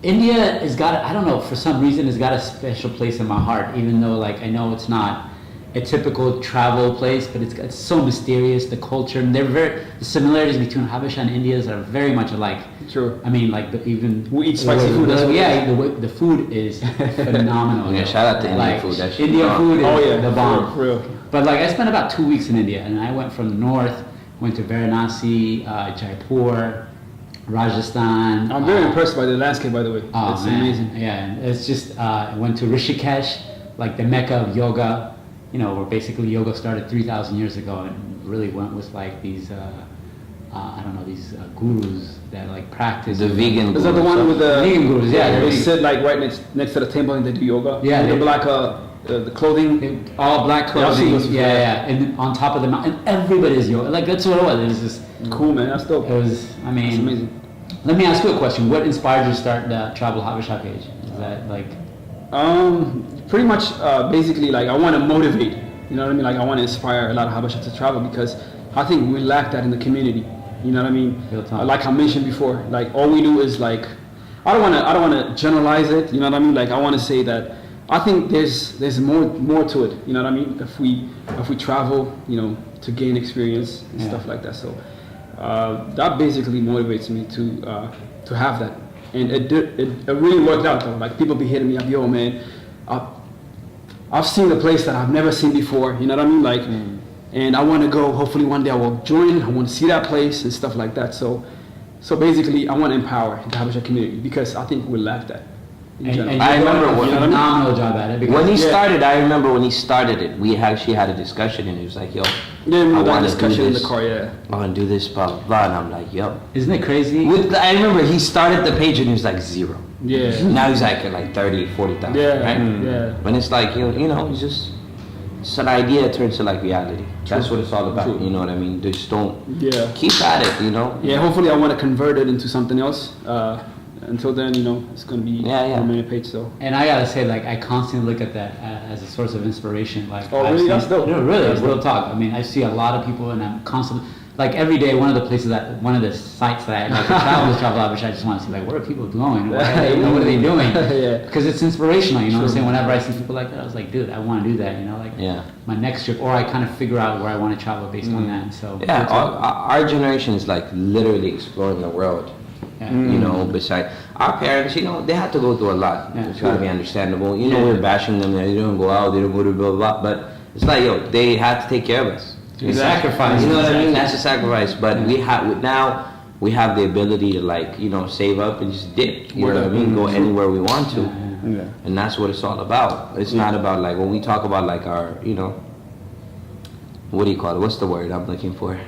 Speaker 4: India has got, I don't know, for some reason it's got a special place in my heart, even though like I know it's not a typical travel place, but it's so mysterious, the culture, and the similarities between Habesha and India's are very much alike.
Speaker 2: True.
Speaker 4: I mean, like even
Speaker 2: We eat spicy food as well.
Speaker 4: Yeah, the food is phenomenal.
Speaker 1: Yeah, shout out to Indian
Speaker 4: like,
Speaker 1: food. That shit
Speaker 4: Indian
Speaker 1: bomb.
Speaker 4: food is
Speaker 2: Oh yeah,
Speaker 4: the bomb.
Speaker 2: For real.
Speaker 4: But like I spent about 2 weeks in India, and I went from the north, went to Varanasi, Jaipur, Rajasthan.
Speaker 2: I'm very impressed by the landscape, by the way.
Speaker 4: Oh,
Speaker 2: It's
Speaker 4: man.
Speaker 2: amazing.
Speaker 4: Yeah, and it's just I went to Rishikesh, like the mecca of yoga. Where basically yoga started 3,000 years ago, and really went with like these I don't know, these gurus that like practice
Speaker 1: The vegan.
Speaker 2: Is that the one with the
Speaker 4: vegan gurus? Yeah,
Speaker 2: They
Speaker 4: they're
Speaker 2: sit like right next to the table and they do yoga.
Speaker 4: Yeah,
Speaker 2: the
Speaker 4: they-
Speaker 2: black the clothing.
Speaker 4: all black
Speaker 2: Yeah, I've seen
Speaker 4: clothing.
Speaker 2: those before.
Speaker 4: Yeah, and on top of the mountain, and everybody's yoga. Like that's what it was. It was just,
Speaker 2: Cool, man. That's dope.
Speaker 4: it was. I mean,
Speaker 2: That's amazing.
Speaker 4: Let me ask you a question. What inspired you to start the Travel Habesha page? Is that like?
Speaker 2: Pretty much, basically, like I want to motivate. You know what I mean? Like I want to inspire a lot of Habesha to travel because I think we lack that in the community. You know what I mean?
Speaker 4: Real talk.
Speaker 2: Like I mentioned before, like all we do is like, I don't want to generalize it. You know what I mean? Like I want to say that I think there's more to it. You know what I mean? If we travel, to gain experience and stuff like that. So that basically motivates me to have that. And it really worked out though. Like people be hitting me up, yo man, I've seen a place that I've never seen before. You know what I mean? Like, and I want to go. Hopefully one day I will join. I want to see that place and stuff like that. So basically, I want to empower the Habesha community because I think we lack that. in general.
Speaker 4: And
Speaker 1: I
Speaker 4: you're
Speaker 1: remember
Speaker 4: doing
Speaker 1: when-
Speaker 4: a phenomenal job at it. Because
Speaker 1: When he
Speaker 2: Yeah.
Speaker 1: started, I remember when he started it, we actually had a discussion and he was like, yo,
Speaker 2: Yeah,
Speaker 1: I
Speaker 2: we had that
Speaker 1: wanna
Speaker 2: discussion
Speaker 1: do
Speaker 2: in the
Speaker 1: this.
Speaker 2: car. Yeah.
Speaker 1: I want to do this, blah, blah, blah. And I'm like, yo.
Speaker 4: isn't it crazy?
Speaker 1: I remember he started the page and he was like 0.
Speaker 2: Yeah.
Speaker 1: Now he's like at like 30, 40,000,
Speaker 2: Yeah.
Speaker 1: right?
Speaker 2: Yeah.
Speaker 1: When it's like, it's just an idea turns to like reality. That's what it's all about.
Speaker 2: True.
Speaker 1: You know what I mean? Just don't
Speaker 2: Yeah.
Speaker 1: keep at it,
Speaker 2: Yeah. Hopefully, I want to convert it into something else. Until then, it's gonna be
Speaker 1: Yeah.
Speaker 2: a main page. So.
Speaker 4: And I gotta say, like, I constantly look at that as a source of inspiration. Like,
Speaker 2: Oh,
Speaker 4: I've
Speaker 2: really?
Speaker 4: seen-
Speaker 2: That's dope.
Speaker 4: No, really,
Speaker 2: That's
Speaker 4: real
Speaker 2: dope.
Speaker 4: talk. I mean, I see a lot of people, and I'm constantly like every day, one of the sites that I like to travel Habesha, I just want to see, like, where are people going? What are they doing?
Speaker 2: Yeah.
Speaker 4: Because it's inspirational, you know what I'm saying? Whenever I see people like that, I was like, dude, I want to do that, you know, like my next trip, or I kind of figure out where I want to travel based on that. So
Speaker 1: Yeah, our generation is like literally exploring the world.
Speaker 4: Yeah.
Speaker 1: You know, besides our parents, you know, they had to go through a lot.
Speaker 4: Yeah,
Speaker 1: It's gotta be understandable. You know, we're bashing them. They don't go out. They don't go to blah blah. But it's like, yo, they had to take care of us.
Speaker 4: Sacrifice.
Speaker 1: You know what I mean? That's a sacrifice. But we have now. We have the ability to, like, you know, save up and just dip. You know what I mean? Go anywhere we want to.
Speaker 5: Yeah.
Speaker 1: And that's what it's all about. It's not about, like, when we talk about, like, our, you know, what do you call it? What's the word I'm looking for?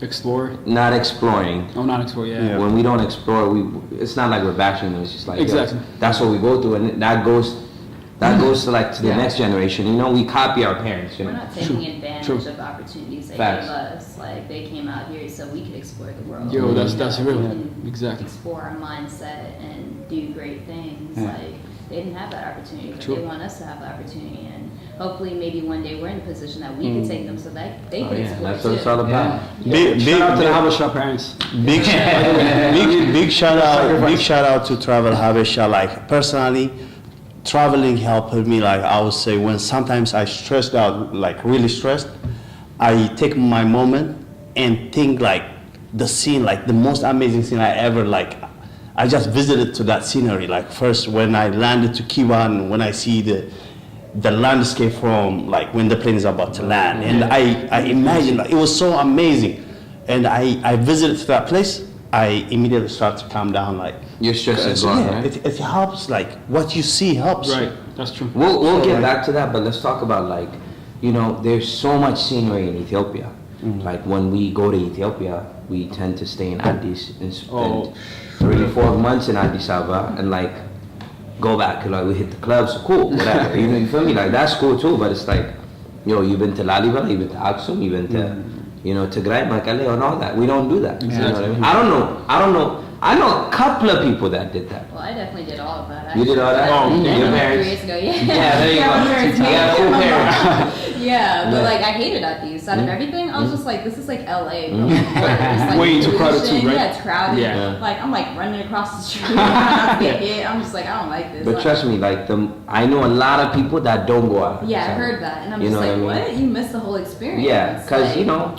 Speaker 2: Explore.
Speaker 1: Not exploring.
Speaker 2: Oh, not explore. Yeah.
Speaker 1: When we don't explore, it's not like we're bashing them. It's just like,
Speaker 2: Exactly.
Speaker 1: yo, that's what we go through, and that goes to like to the next generation. You know, we copy our parents. You
Speaker 3: We're
Speaker 1: know,
Speaker 3: not taking advantage
Speaker 2: True.
Speaker 3: of opportunities they
Speaker 1: Facts.
Speaker 3: gave us. Like, they came out here so we could explore the world.
Speaker 2: Yo, that's
Speaker 3: You know,
Speaker 2: real.
Speaker 3: we can
Speaker 2: Exactly.
Speaker 3: Explore our mindset and do great things.
Speaker 4: Yeah.
Speaker 3: Like, they didn't have that opportunity, but
Speaker 2: True.
Speaker 3: they want us to have the opportunity. And hopefully, maybe one day we're in a position that we could take them so that they
Speaker 1: oh
Speaker 3: can
Speaker 1: yeah,
Speaker 3: explore
Speaker 1: that's
Speaker 3: too.
Speaker 1: what it's all about.
Speaker 2: Shout out to the Habesha parents.
Speaker 5: Big shout out to Travel Habesha. Like, personally, traveling helped me. Like, I would say, when sometimes I stressed out, like really stressed, I take my moment and think like the scene, like the most amazing scene I ever, like, I just visited to that scenery. Like, first when I landed to Kiva, and when I see the landscape from, like, when the plane is about to land, and I imagine, like, it was so amazing. And I visited to that place, I immediately start to calm down, like,
Speaker 1: Your stress is
Speaker 5: so,
Speaker 1: gone,
Speaker 5: yeah,
Speaker 1: right?
Speaker 5: it helps, like, what you see helps.
Speaker 2: Right. That's true.
Speaker 1: We'll get back to that, but let's talk about, like, you know, there's so much scenery in Ethiopia. Like, when we go to Ethiopia, we tend to stay in Addis and spend 3-4 months in Addis Ababa and, like, go back. Like, we hit the clubs, cool, whatever. You know, you feel me? Like, that's cool too, but it's like, yo, you've been to Lalibela, you've been to Aksum, you've been to, you know, Tigray, Makale, and all that. We don't do that. You know what I mean? I don't know. I know a couple of people that did that.
Speaker 3: Well, I definitely did all of that.
Speaker 1: You did all that?
Speaker 3: Oh,
Speaker 1: your parents?
Speaker 3: 3 years ago, yeah.
Speaker 1: Yeah, there you
Speaker 3: Yeah,
Speaker 1: go.
Speaker 3: my parents
Speaker 1: You
Speaker 3: made
Speaker 1: got
Speaker 3: it.
Speaker 1: cool parents.
Speaker 3: Yeah, but
Speaker 1: Yeah.
Speaker 3: like, I hated Addis. Out of everything, I was just like, this is like LA. But like, it's like
Speaker 2: Way too crowded
Speaker 3: pollution.
Speaker 2: too, right?
Speaker 3: Yeah, it's crowded.
Speaker 2: Yeah.
Speaker 3: Like, I'm like running across the street. I'm get hit. I'm just like, I don't like this.
Speaker 1: But
Speaker 3: Like,
Speaker 1: trust me, like, I know a lot of people that don't go out.
Speaker 3: yeah, I
Speaker 1: So,
Speaker 3: heard that. And I'm
Speaker 1: you
Speaker 3: just
Speaker 1: know
Speaker 3: like,
Speaker 1: what I mean?
Speaker 3: what? You missed the whole experience.
Speaker 1: Yeah, because,
Speaker 3: Like,
Speaker 1: you know,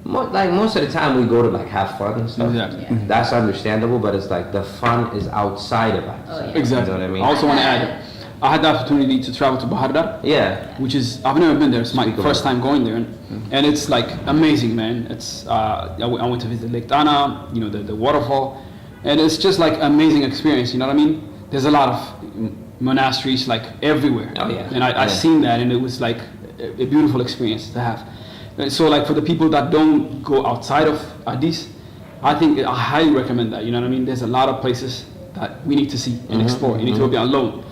Speaker 1: like, most of the time we go to, like, have fun and stuff.
Speaker 2: Exactly.
Speaker 3: Yeah.
Speaker 1: That's understandable, but it's like the fun is outside of it.
Speaker 3: Oh, yeah.
Speaker 2: Exactly.
Speaker 1: You know what I mean?
Speaker 2: I also want to add, I had the opportunity to travel to Bahardar,
Speaker 1: Yeah.
Speaker 2: which is, I've never been there. It's my
Speaker 1: Speak about
Speaker 2: first
Speaker 1: it.
Speaker 2: time going there, and it's like amazing, man. It's I went to visit Lake Tana, you know, the waterfall, and it's just like amazing experience. You know what I mean? There's a lot of monasteries like everywhere.
Speaker 1: Oh, yeah.
Speaker 2: And I
Speaker 1: Yeah.
Speaker 2: seen that, and it was like a beautiful experience to have. And so like for the people that don't go outside of Addis, I think I highly recommend that. You know what I mean? There's a lot of places that we need to see and explore in Ethiopia alone.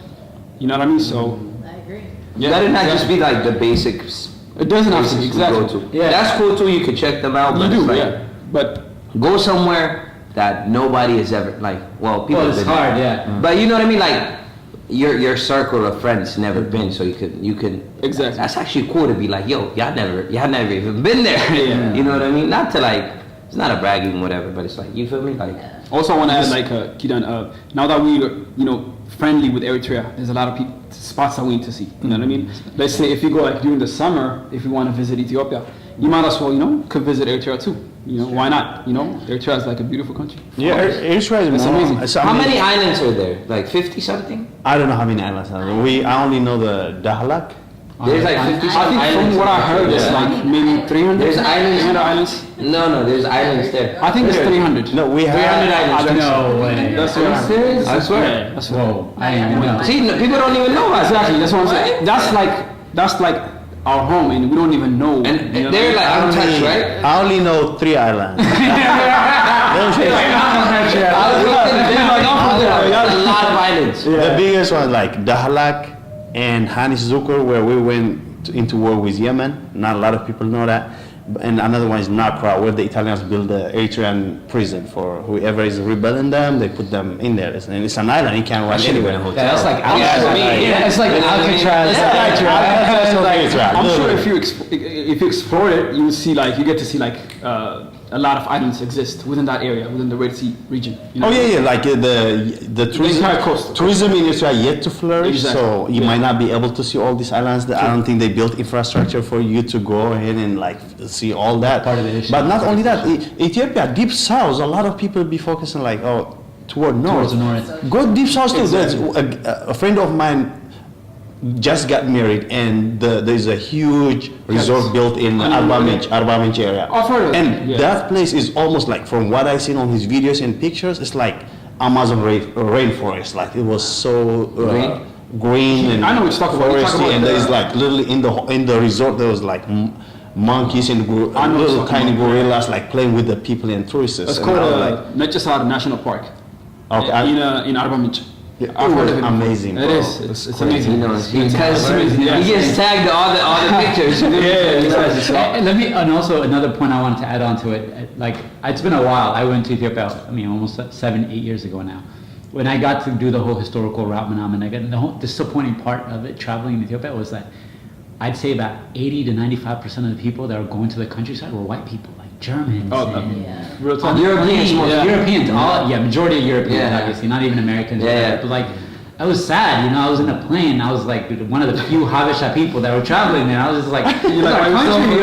Speaker 2: You know what I mean? So
Speaker 3: I agree.
Speaker 1: Yeah, that did not just be like the basics.
Speaker 2: it doesn't have to be
Speaker 1: places we
Speaker 2: exactly.
Speaker 1: go to. Yeah, that's cool too. You could check them out.
Speaker 2: You
Speaker 1: But
Speaker 2: do,
Speaker 1: it's like,
Speaker 2: yeah. But
Speaker 1: go somewhere that nobody has ever, like, well, people
Speaker 4: Well,
Speaker 1: have
Speaker 4: it's
Speaker 1: been
Speaker 4: hard,
Speaker 1: there.
Speaker 4: yeah.
Speaker 1: But you know what I mean? Like, your circle of friends never been, so you can.
Speaker 2: Exactly.
Speaker 1: That's actually cool to be like, yo, y'all never even been there.
Speaker 2: Yeah.
Speaker 1: You know what I mean? Not to, like, it's not a bragging whatever, but it's like, you feel me? Like,
Speaker 2: also I want to add like Kidan, now that we are, you know, friendly with Eritrea, there's a lot of spots that we need to see. You know what I mean? Let's say if you go like during the summer, if you want to visit Ethiopia, you might as well, you know, could visit Eritrea too. You know, why not? You know, Eritrea is like a beautiful country.
Speaker 5: Yeah, Eritrea is
Speaker 2: It's
Speaker 5: more,
Speaker 2: amazing.
Speaker 1: how many islands are there? Like 50 something?
Speaker 5: I don't know how many islands are there. I only know the Dahlak.
Speaker 1: There's like 50
Speaker 2: I think
Speaker 1: something islands.
Speaker 2: from what I heard, it's
Speaker 1: Yeah.
Speaker 2: like maybe 300.
Speaker 1: There's islands.
Speaker 2: 300 islands.
Speaker 1: No, there's islands there.
Speaker 2: I think it's 300.
Speaker 5: No, we
Speaker 1: 300
Speaker 5: have.
Speaker 1: islands.
Speaker 4: No way.
Speaker 2: That's
Speaker 1: Are you
Speaker 2: what I
Speaker 1: serious? I swear.
Speaker 2: That's what
Speaker 4: Whoa, I didn't even know.
Speaker 1: See, people don't even know about
Speaker 2: Exactly.
Speaker 1: that.
Speaker 2: That's what I'm saying. That's like our home, and we don't even know.
Speaker 1: And
Speaker 2: you know
Speaker 1: they're
Speaker 2: what I
Speaker 1: like
Speaker 2: mean?
Speaker 1: untouched, right?
Speaker 5: I only know 3 islands.
Speaker 1: There's a lot of islands.
Speaker 5: The biggest one like Dahlak and Hanis Zukur, where we went into war with Yemen. Not a lot of people know that. and another one is Nacra, where the Italians build the Eritrean prison for whoever is rebelling them. They put them in there, and it's an island. You can't run anywhere.
Speaker 4: Yeah, that's like
Speaker 1: Yeah,
Speaker 4: it's like Alcatraz.
Speaker 2: I'm sure if you explore it, you will see you get to see a lot of islands exist within that area, within the Red Sea region. You know?
Speaker 5: Oh yeah, like the tourism,
Speaker 2: entire coast.
Speaker 5: tourism in Israel yet to flourish,
Speaker 2: Exactly.
Speaker 5: so you might not be able to see all these islands. I don't think they built infrastructure for you to go ahead and see all that.
Speaker 4: Part of the issue.
Speaker 5: But not only that, Ethiopia, deep south, a lot of people be focusing toward north.
Speaker 4: Towards the north.
Speaker 5: Go deep south too.
Speaker 2: Exactly.
Speaker 5: There's a friend of mine just got married, and there's a huge resort built in Arba Minch area.
Speaker 2: I've heard of it,
Speaker 5: And
Speaker 2: yeah.
Speaker 5: that place is almost from what I've seen on his videos and pictures, it's like Amazon rainforest. Like it was so green and
Speaker 2: I know what you're talking about. You're talking
Speaker 5: foresty,
Speaker 2: about
Speaker 5: and
Speaker 2: the-
Speaker 5: there's literally in the resort there was monkeys and
Speaker 2: I know what
Speaker 5: little
Speaker 2: you're talking
Speaker 5: tiny
Speaker 2: about.
Speaker 5: gorillas playing with the people and tourists.
Speaker 2: It's
Speaker 5: And
Speaker 2: called
Speaker 5: I was
Speaker 2: Netchasar National Park.
Speaker 5: Okay,
Speaker 2: In Arba Minch.
Speaker 5: Yeah,
Speaker 2: I've
Speaker 5: it
Speaker 2: heard
Speaker 5: was
Speaker 2: of it.
Speaker 5: amazing,
Speaker 2: It
Speaker 5: bro.
Speaker 2: is. It's amazing.
Speaker 1: He knows because
Speaker 2: It's amazing, yeah.
Speaker 1: he gets tagged all the pictures.
Speaker 4: And also another point I wanted to add on to it, it's been a while. I went to Ethiopia, almost 7-8 years ago now. When I got to do the whole historical route, the whole disappointing part of it, traveling in Ethiopia, was that I'd say about 80 to 95% of the people that were going to the countryside were white people, like Germans.
Speaker 2: Oh,
Speaker 4: and
Speaker 3: Yeah.
Speaker 2: real talk.
Speaker 1: Europeans,
Speaker 2: Yeah.
Speaker 4: Europeans, majority of Europeans,
Speaker 1: Yeah.
Speaker 4: obviously, not even Americans.
Speaker 1: Yeah.
Speaker 4: But I was sad, I was in a plane. I was one of the few Habesha people that were traveling there. I was just like, this is our country,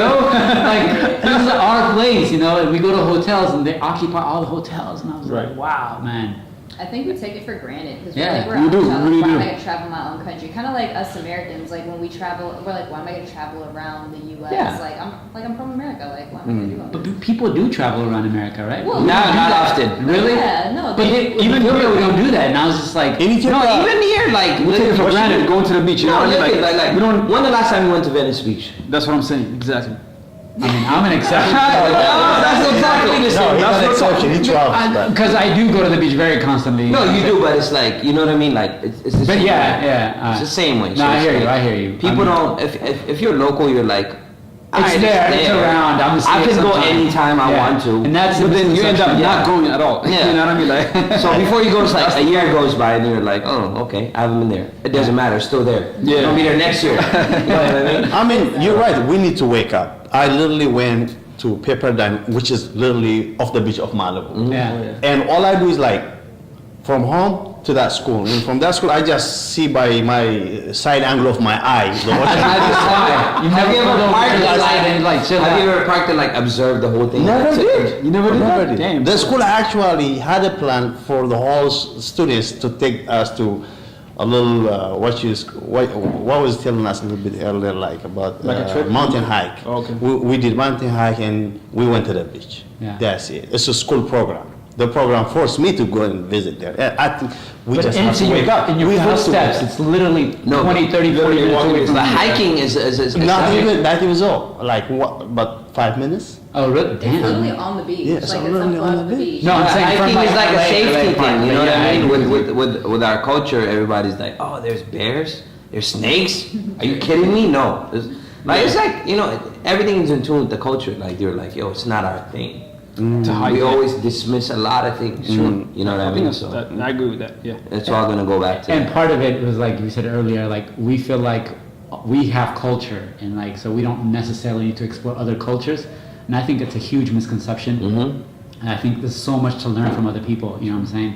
Speaker 4: this is our place, and we go to hotels and they occupy all the hotels. And I was
Speaker 2: Right.
Speaker 4: like, wow, man.
Speaker 3: I think we take it for granted because
Speaker 4: Yeah,
Speaker 3: we're
Speaker 2: we
Speaker 3: out
Speaker 2: do,
Speaker 3: of
Speaker 2: we really
Speaker 3: why am
Speaker 2: do.
Speaker 3: I gonna travel my own country? Kind of like us Americans, like when we travel, we're like, why am I gonna travel around the U.S.?
Speaker 1: Yeah.
Speaker 3: I'm from America, like why am I gonna do all
Speaker 4: But
Speaker 3: this?
Speaker 4: people do travel around America, right?
Speaker 3: Well,
Speaker 1: Not often.
Speaker 4: Really?
Speaker 3: Yeah, no,
Speaker 4: But even here, we don't do that. And I was just like,
Speaker 5: In
Speaker 1: No,
Speaker 5: Ethiopia,
Speaker 1: even here,
Speaker 2: We take it for granted going to the beach. You know
Speaker 1: No,
Speaker 2: what I mean?
Speaker 1: look at,
Speaker 2: we don't.
Speaker 1: when the last time you went to Venice Beach?
Speaker 2: That's what I'm saying. Exactly.
Speaker 4: I'm an exception.
Speaker 1: That's exactly the
Speaker 5: no,
Speaker 1: same.
Speaker 5: he's
Speaker 1: That's
Speaker 5: an
Speaker 1: what-
Speaker 5: exception. He travels, but
Speaker 4: Because I do go to the beach very constantly.
Speaker 1: No, you do, but it's like, you know what I mean? Like, it's the
Speaker 4: But
Speaker 1: same
Speaker 4: yeah,
Speaker 1: way.
Speaker 4: yeah.
Speaker 1: It's the same way.
Speaker 4: No, I
Speaker 1: it's
Speaker 4: hear you.
Speaker 1: like,
Speaker 4: I hear you.
Speaker 1: People
Speaker 4: I mean,
Speaker 1: don't, if you're local, you're like,
Speaker 4: It's
Speaker 1: "Alright,
Speaker 4: there. It's around. I'm gonna see
Speaker 1: I
Speaker 4: it
Speaker 1: can go
Speaker 4: sometime."
Speaker 1: anytime I
Speaker 4: Yeah.
Speaker 1: want to.
Speaker 4: And that's
Speaker 2: But then you end up
Speaker 1: Yeah.
Speaker 2: not going at all.
Speaker 1: Yeah.
Speaker 2: You know what I mean? Like.
Speaker 1: So before you go, it's like a year goes by and you're like, oh, okay, I haven't been there. It doesn't matter, it's still there.
Speaker 2: Yeah.
Speaker 1: I'll be there next year. You know what I mean?
Speaker 5: I mean, you're right. We need to wake up. I literally went to Pepperdine, which is literally off the beach of Malibu.
Speaker 4: Yeah.
Speaker 5: And all I do is from home to that school. And from that school, I just see by my side angle of my eye. The ocean.
Speaker 1: Have you ever parked
Speaker 4: to the
Speaker 1: and
Speaker 4: side and, chill
Speaker 1: have
Speaker 4: out.
Speaker 1: you ever parked and observed the whole thing?
Speaker 5: Never
Speaker 1: That's it.
Speaker 5: did.
Speaker 2: You never did
Speaker 5: Never
Speaker 2: that?
Speaker 5: did.
Speaker 2: Damn.
Speaker 5: The school actually had a plan for the whole students to take us to a little what was telling us a little bit earlier, about
Speaker 2: Like a trip?
Speaker 5: mountain hike.
Speaker 2: Oh, okay.
Speaker 5: We did mountain hike and we went to the beach.
Speaker 4: Yeah.
Speaker 5: That's it. It's a school program. The program forced me to go and visit there. And I think we
Speaker 4: But
Speaker 5: just have
Speaker 4: into
Speaker 5: to wake up.
Speaker 4: in your
Speaker 5: We have to
Speaker 4: footsteps,
Speaker 5: wake up.
Speaker 4: it's literally
Speaker 1: No,
Speaker 4: 20, 30, 40 minutes away from
Speaker 1: The
Speaker 4: you.
Speaker 1: hiking is
Speaker 5: Not even so. About 5 minutes.
Speaker 4: Oh, really?
Speaker 3: It's literally
Speaker 4: Damn.
Speaker 3: on the beach.
Speaker 5: Yeah, it's
Speaker 3: like
Speaker 5: literally
Speaker 3: it's
Speaker 5: on
Speaker 3: on
Speaker 5: the
Speaker 3: the
Speaker 5: beach.
Speaker 3: beach.
Speaker 4: No, I'm saying from
Speaker 1: hiking is like a
Speaker 4: LA
Speaker 1: safety
Speaker 4: part,
Speaker 1: thing, you know what
Speaker 4: yeah,
Speaker 1: I mean?
Speaker 4: agree with you.
Speaker 1: With our culture, everybody's like, oh, there's bears, there's snakes. Are you kidding me? No. It's like, everything is in tune with the culture. Like they're like, yo, it's not our thing.
Speaker 2: To hike.
Speaker 1: We always dismiss a lot of things. You know what I
Speaker 2: I think
Speaker 1: mean?
Speaker 2: that's,
Speaker 1: So
Speaker 2: I agree with that. Yeah.
Speaker 1: it's all gonna go back to
Speaker 4: And
Speaker 1: that.
Speaker 4: part of it was like you said earlier, we feel like we have culture and so we don't necessarily need to explore other cultures. And I think it's a huge misconception. And I think there's so much to learn from other people, you know what I'm saying?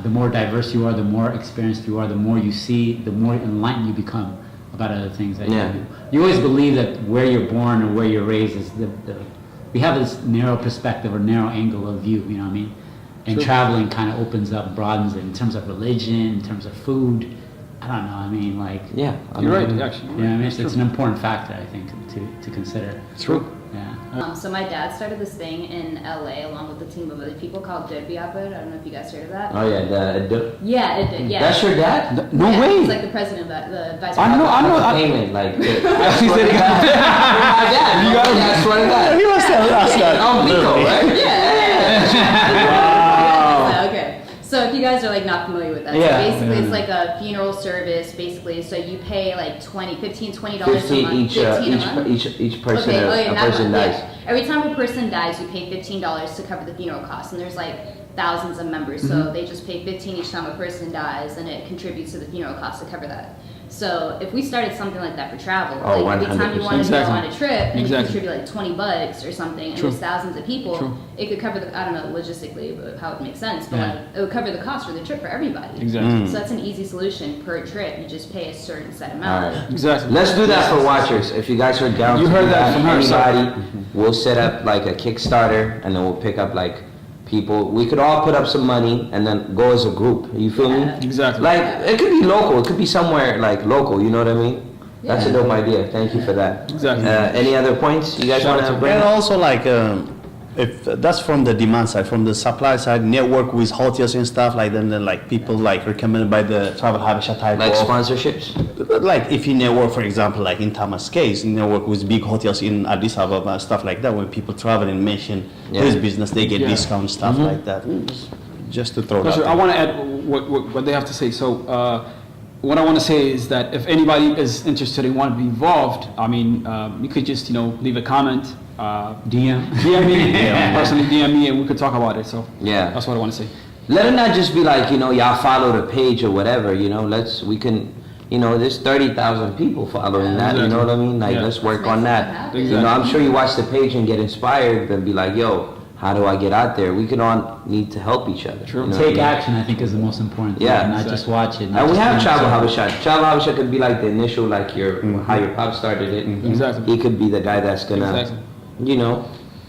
Speaker 4: The more diverse you are, the more experienced you are, the more you see, the more enlightened you become about other things that
Speaker 1: Yeah.
Speaker 4: you do. You always believe that where you're born or where you're raised is we have this narrow perspective or narrow angle of view, you know what I mean? And traveling kind of opens up, broadens it in terms of religion, in terms of food. I don't know,
Speaker 1: Yeah.
Speaker 2: You're right. Actually.
Speaker 4: you know what I mean? It's an important factor, I think, to consider.
Speaker 2: True.
Speaker 4: Yeah.
Speaker 3: So my dad started this thing in LA along with a team of other people called Derby Opera. I don't know if you guys heard of that.
Speaker 1: Oh yeah,
Speaker 3: Yeah, it did. Yeah.
Speaker 1: that's your dad?
Speaker 2: No
Speaker 3: Yeah,
Speaker 2: way.
Speaker 3: He's like the president of that, the vice
Speaker 2: I know.
Speaker 1: The
Speaker 2: I
Speaker 1: payment, like
Speaker 2: He said-
Speaker 1: you got him. I swear to God.
Speaker 5: He was telling us that.
Speaker 1: Oh, Pico,
Speaker 5: literally.
Speaker 1: right?
Speaker 3: Yeah.
Speaker 5: Wow.
Speaker 3: Okay. So if you guys are like not familiar with that,
Speaker 4: Yeah.
Speaker 3: so basically
Speaker 4: Yeah.
Speaker 3: it's like a funeral service, basically. So you pay like $15 a month.
Speaker 1: 15 each,
Speaker 3: 15 a month?
Speaker 1: each person,
Speaker 3: Okay, okay,
Speaker 1: a
Speaker 3: not
Speaker 1: person
Speaker 3: month,
Speaker 1: dies.
Speaker 3: yeah. Every time a person dies, you pay $15 to cover the funeral costs, and there's like thousands of members, so they just pay 15 each time a person dies, and it contributes to the funeral costs to cover that. So if we started something like that for travel,
Speaker 1: Oh,
Speaker 3: like every time you
Speaker 1: 100%.
Speaker 3: want to go
Speaker 2: Exactly.
Speaker 3: on a trip and
Speaker 2: Exactly.
Speaker 3: you contribute like $20 or something, and
Speaker 2: True.
Speaker 3: there's thousands of people,
Speaker 2: True.
Speaker 3: it could cover the, I don't know logistically how it makes sense, but
Speaker 4: Yeah.
Speaker 3: like, it would cover the cost for the trip for everybody.
Speaker 2: Exactly.
Speaker 3: So that's an easy solution per trip. You just pay a certain set
Speaker 1: All
Speaker 3: amount.
Speaker 1: right.
Speaker 2: Exactly.
Speaker 1: Let's do that for watchers. If you guys are down,
Speaker 2: You
Speaker 1: to
Speaker 2: heard
Speaker 1: do
Speaker 2: that from her, so-
Speaker 1: Anybody, we'll set up like a Kickstarter, and then we'll pick up like people. We could all put up some money and then go as a group. You feel me?
Speaker 3: Yeah.
Speaker 2: Exactly.
Speaker 1: Like it could be local. It could be somewhere like local. You know what I mean? That's a
Speaker 3: Yeah.
Speaker 1: dope idea. Thank you for that.
Speaker 2: Exactly.
Speaker 1: Any other points you guys
Speaker 2: Shout
Speaker 1: want
Speaker 2: out
Speaker 1: to
Speaker 2: to
Speaker 1: bring
Speaker 5: And
Speaker 1: up?
Speaker 5: also like if that's from the demand side, from the supply side, network with hotels and stuff like that, and then like people like recommended by the travel Habesha type
Speaker 1: Like
Speaker 5: of,
Speaker 1: sponsorships?
Speaker 5: like if you network, for example, like in Thomas' case, you network with big hotels in Addis Ababa, stuff like that. When people travel and mention
Speaker 1: Yeah.
Speaker 5: his business, they get
Speaker 2: Yeah.
Speaker 5: discounts, stuff like that. Just to throw that.
Speaker 2: Pleasure. I
Speaker 5: out
Speaker 2: want to add what they have to say. So, what I want to say is that if anybody is interested and want to be involved, I mean, you could just leave a comment,
Speaker 4: DM.
Speaker 2: DM me, personally DM me, and we could talk about it. So,
Speaker 1: Yeah.
Speaker 2: that's what I want to say.
Speaker 1: Let it not just be like, y'all follow the page or whatever, there's 30,000 people following that, you know what I mean? Like,
Speaker 2: Yeah.
Speaker 1: let's work
Speaker 3: Let's
Speaker 1: on
Speaker 3: make
Speaker 1: that.
Speaker 3: something happen.
Speaker 2: Exactly.
Speaker 1: I'm sure you watch the page and get inspired and be like, yo, how do I get out there? We can all need to help each other.
Speaker 2: True.
Speaker 1: you know what I
Speaker 4: Take
Speaker 1: mean?
Speaker 4: action, I think, is the most important thing.
Speaker 1: Yeah,
Speaker 4: Not just watch it. not
Speaker 1: And we
Speaker 4: just
Speaker 1: have
Speaker 4: be
Speaker 1: Travel
Speaker 4: observant.
Speaker 1: Habesha. Travel Habesha could be like the initial, like how your pop started it.
Speaker 2: Exactly.
Speaker 1: He could be the guy that's gonna,
Speaker 2: Exactly.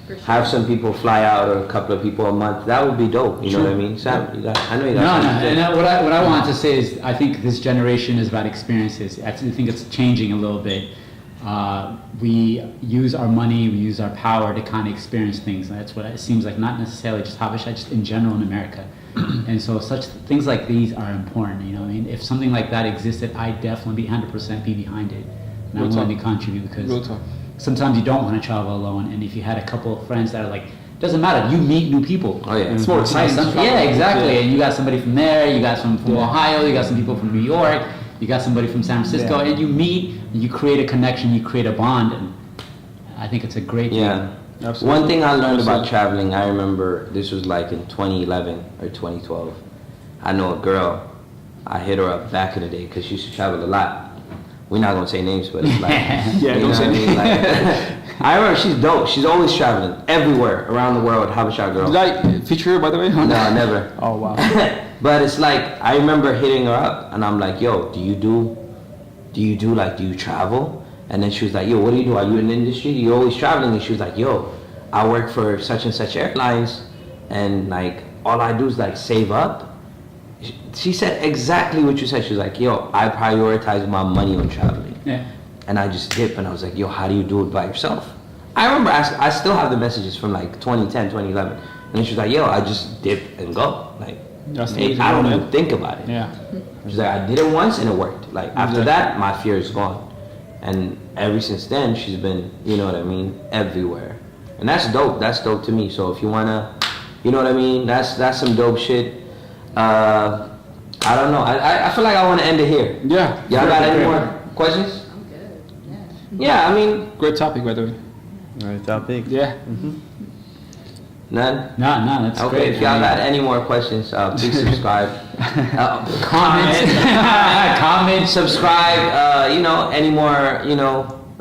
Speaker 3: For sure.
Speaker 1: have some people fly out or a couple of people a month. That would be dope. You know what I mean? Sam, I know you got
Speaker 4: No,
Speaker 1: something to say.
Speaker 4: and what I wanted to say is I think this generation is about experiences. I think it's changing a little bit. We use our money, we use our power to kind of experience things. That's what it seems like, not necessarily just Habesha, just in general in America. And so such things like these are important, you know what I mean? If something like that existed, I'd definitely be 100% be behind it. And I'm
Speaker 2: Real
Speaker 4: willing
Speaker 2: talk.
Speaker 4: to contribute
Speaker 2: Real
Speaker 4: because
Speaker 2: talk.
Speaker 4: sometimes you don't want to travel alone. And if you had a couple of friends that are like, doesn't matter, you meet new people.
Speaker 1: Oh, yeah.
Speaker 2: It's more exciting.
Speaker 4: Yeah, exactly.
Speaker 2: Yeah.
Speaker 4: And you got somebody from there, you got some from Ohio, you got some people from New York, you got somebody from San Francisco,
Speaker 2: Yeah.
Speaker 4: and you meet, and you create a connection, you create a bond, and I think it's a great
Speaker 1: Yeah.
Speaker 4: thing.
Speaker 2: Absolutely.
Speaker 1: One thing I learned about
Speaker 2: Absolutely.
Speaker 1: traveling, I remember this was like in 2011 or 2012. I know a girl, I hit her up back in the day because she used to travel a lot. We're not gonna say names, but it's like,
Speaker 2: Yeah,
Speaker 1: you
Speaker 2: don't
Speaker 1: know
Speaker 2: say
Speaker 1: what I mean?
Speaker 2: names.
Speaker 1: Like, I remember she's dope. She's always traveling everywhere around the world. Habesha girl.
Speaker 2: Did I feature her, by the way?
Speaker 1: No, never.
Speaker 2: Oh, wow.
Speaker 1: But it's like I remember hitting her up, and I'm like, "Yo, do you travel?" And then she was like, "Yo, what do you do? Are you in the industry? You're always traveling?" And she was like, "Yo, I work for such and such airlines, and like all I do is like save up." She said exactly what you said. She was like, "Yo, I prioritize my money on traveling."
Speaker 4: Yeah.
Speaker 1: And I just dip, and I was like, "Yo, how do you do it by yourself?" I remember I still have the messages from like 2010, 2011. And then she was like, "Yo, I just dip and go. Like,
Speaker 2: That's the
Speaker 1: hey,
Speaker 2: way to
Speaker 1: I
Speaker 2: go,
Speaker 1: don't
Speaker 2: man.
Speaker 1: even think about it."
Speaker 2: Yeah.
Speaker 1: She's like, "I did it once and it worked. Like after
Speaker 2: Exactly.
Speaker 1: that, my fear is gone." And ever since then, she's been, you know what I mean, everywhere. And that's dope. That's dope to me. So if you wanna, you know what I mean, that's some dope shit. I don't know. I feel like I want to end it here.
Speaker 2: Yeah.
Speaker 1: Y'all got any
Speaker 4: Great.
Speaker 1: more questions?
Speaker 3: I'm good. Yeah.
Speaker 1: Yeah, I mean,
Speaker 2: Great topic, by the way.
Speaker 5: Right topic.
Speaker 2: Yeah.
Speaker 1: none.
Speaker 4: No, that's
Speaker 1: Okay,
Speaker 4: great.
Speaker 1: if y'all got any more questions, please subscribe.
Speaker 4: comment, comment,
Speaker 1: Subscribe, any more,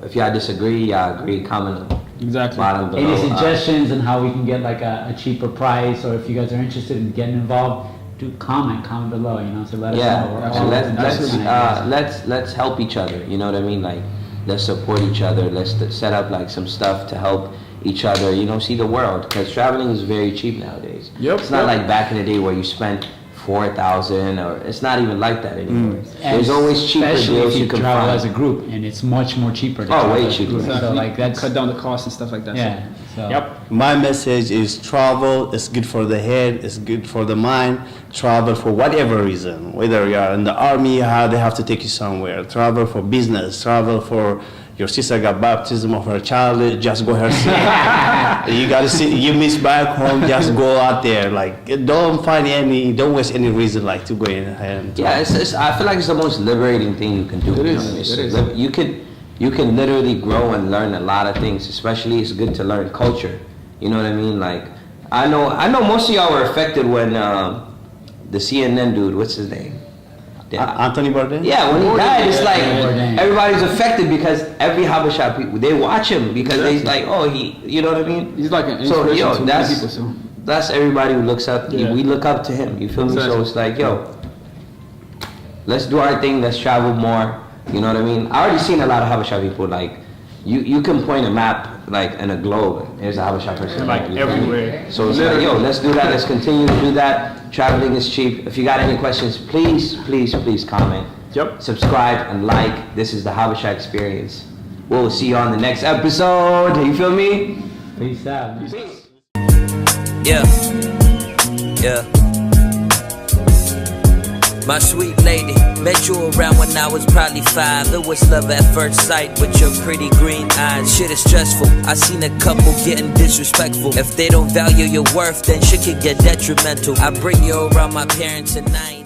Speaker 1: if y'all disagree, y'all agree, comment
Speaker 2: Exactly.
Speaker 1: bottom below.
Speaker 4: any suggestions on how we can get like a cheaper price, or if you guys are interested in getting involved, do comment below, so let us know.
Speaker 1: Yeah,
Speaker 4: We're
Speaker 1: and
Speaker 4: all
Speaker 1: let's
Speaker 4: open to
Speaker 1: let's
Speaker 4: this kind of ideas.
Speaker 1: let's help each other. You know what I mean? Like, let's support each other. Let's set up like some stuff to help each other. See the world, because traveling is very cheap nowadays.
Speaker 2: Yep,
Speaker 1: It's not
Speaker 2: yep.
Speaker 1: like back in the day where you spent 4,000, or it's not even like that anymore.
Speaker 4: And
Speaker 1: There's always cheaper
Speaker 4: especially
Speaker 1: deals
Speaker 4: if you
Speaker 1: you can
Speaker 4: travel
Speaker 1: find.
Speaker 4: as a group, and it's much more cheaper. To
Speaker 1: Oh,
Speaker 4: travel
Speaker 1: way
Speaker 4: as a
Speaker 1: cheaper.
Speaker 4: group.
Speaker 2: Exactly.
Speaker 4: So like that's
Speaker 2: cut down the cost and stuff like that.
Speaker 4: yeah. So.
Speaker 2: Yep.
Speaker 5: My message is travel is good for the head, it's good for the mind. Travel for whatever reason, whether you are in the army, how they have to take you somewhere. Travel for business, travel for your sister got baptism of her child, just go her see. You gotta see, you miss back home, just go out there. Like, don't waste any reason like to go in and.
Speaker 1: Yeah, I feel like it's the most liberating thing you can do.
Speaker 2: It
Speaker 1: you
Speaker 2: is,
Speaker 1: know?
Speaker 2: it is.
Speaker 1: You can literally grow and learn a lot of things. Especially, it's good to learn culture. You know what I mean? Like, I know most of y'all were affected when the CNN dude, what's his name?
Speaker 5: Anthony Bourdain?
Speaker 1: Yeah, when he died, it's like
Speaker 4: Bourdain.
Speaker 1: everybody's affected because every Habesha people, they watch him because they like, oh, you know what I mean?
Speaker 2: He's like an
Speaker 1: So,
Speaker 2: inspiration
Speaker 1: yo,
Speaker 2: to many people. So
Speaker 1: that's everybody who looks up.
Speaker 2: Yeah.
Speaker 1: We look up to him. You feel me? So
Speaker 2: Exactly.
Speaker 1: it's like, yo, let's do our thing. Let's travel more. You know what I mean? I already seen a lot of Habesha people. Like, you can point a map like in a globe. There's a Habesha person.
Speaker 2: like
Speaker 1: you feel me?
Speaker 2: everywhere.
Speaker 1: So it's like, yo, let's do that. Let's continue to do that. Traveling is cheap. If you got any questions, please comment.
Speaker 2: Yep.
Speaker 1: Subscribe and like. This is the Habesha Experience. We'll see you on the next episode. You feel me?
Speaker 4: Peace out. Man.
Speaker 1: Peace.
Speaker 6: Yeah. My sweet lady, met you around when I was probably 5. It was love at first sight with your pretty green eyes. Shit is stressful, I seen a couple getting disrespectful. If they don't value your worth, then shit can get detrimental. I bring you around my parents and I ain't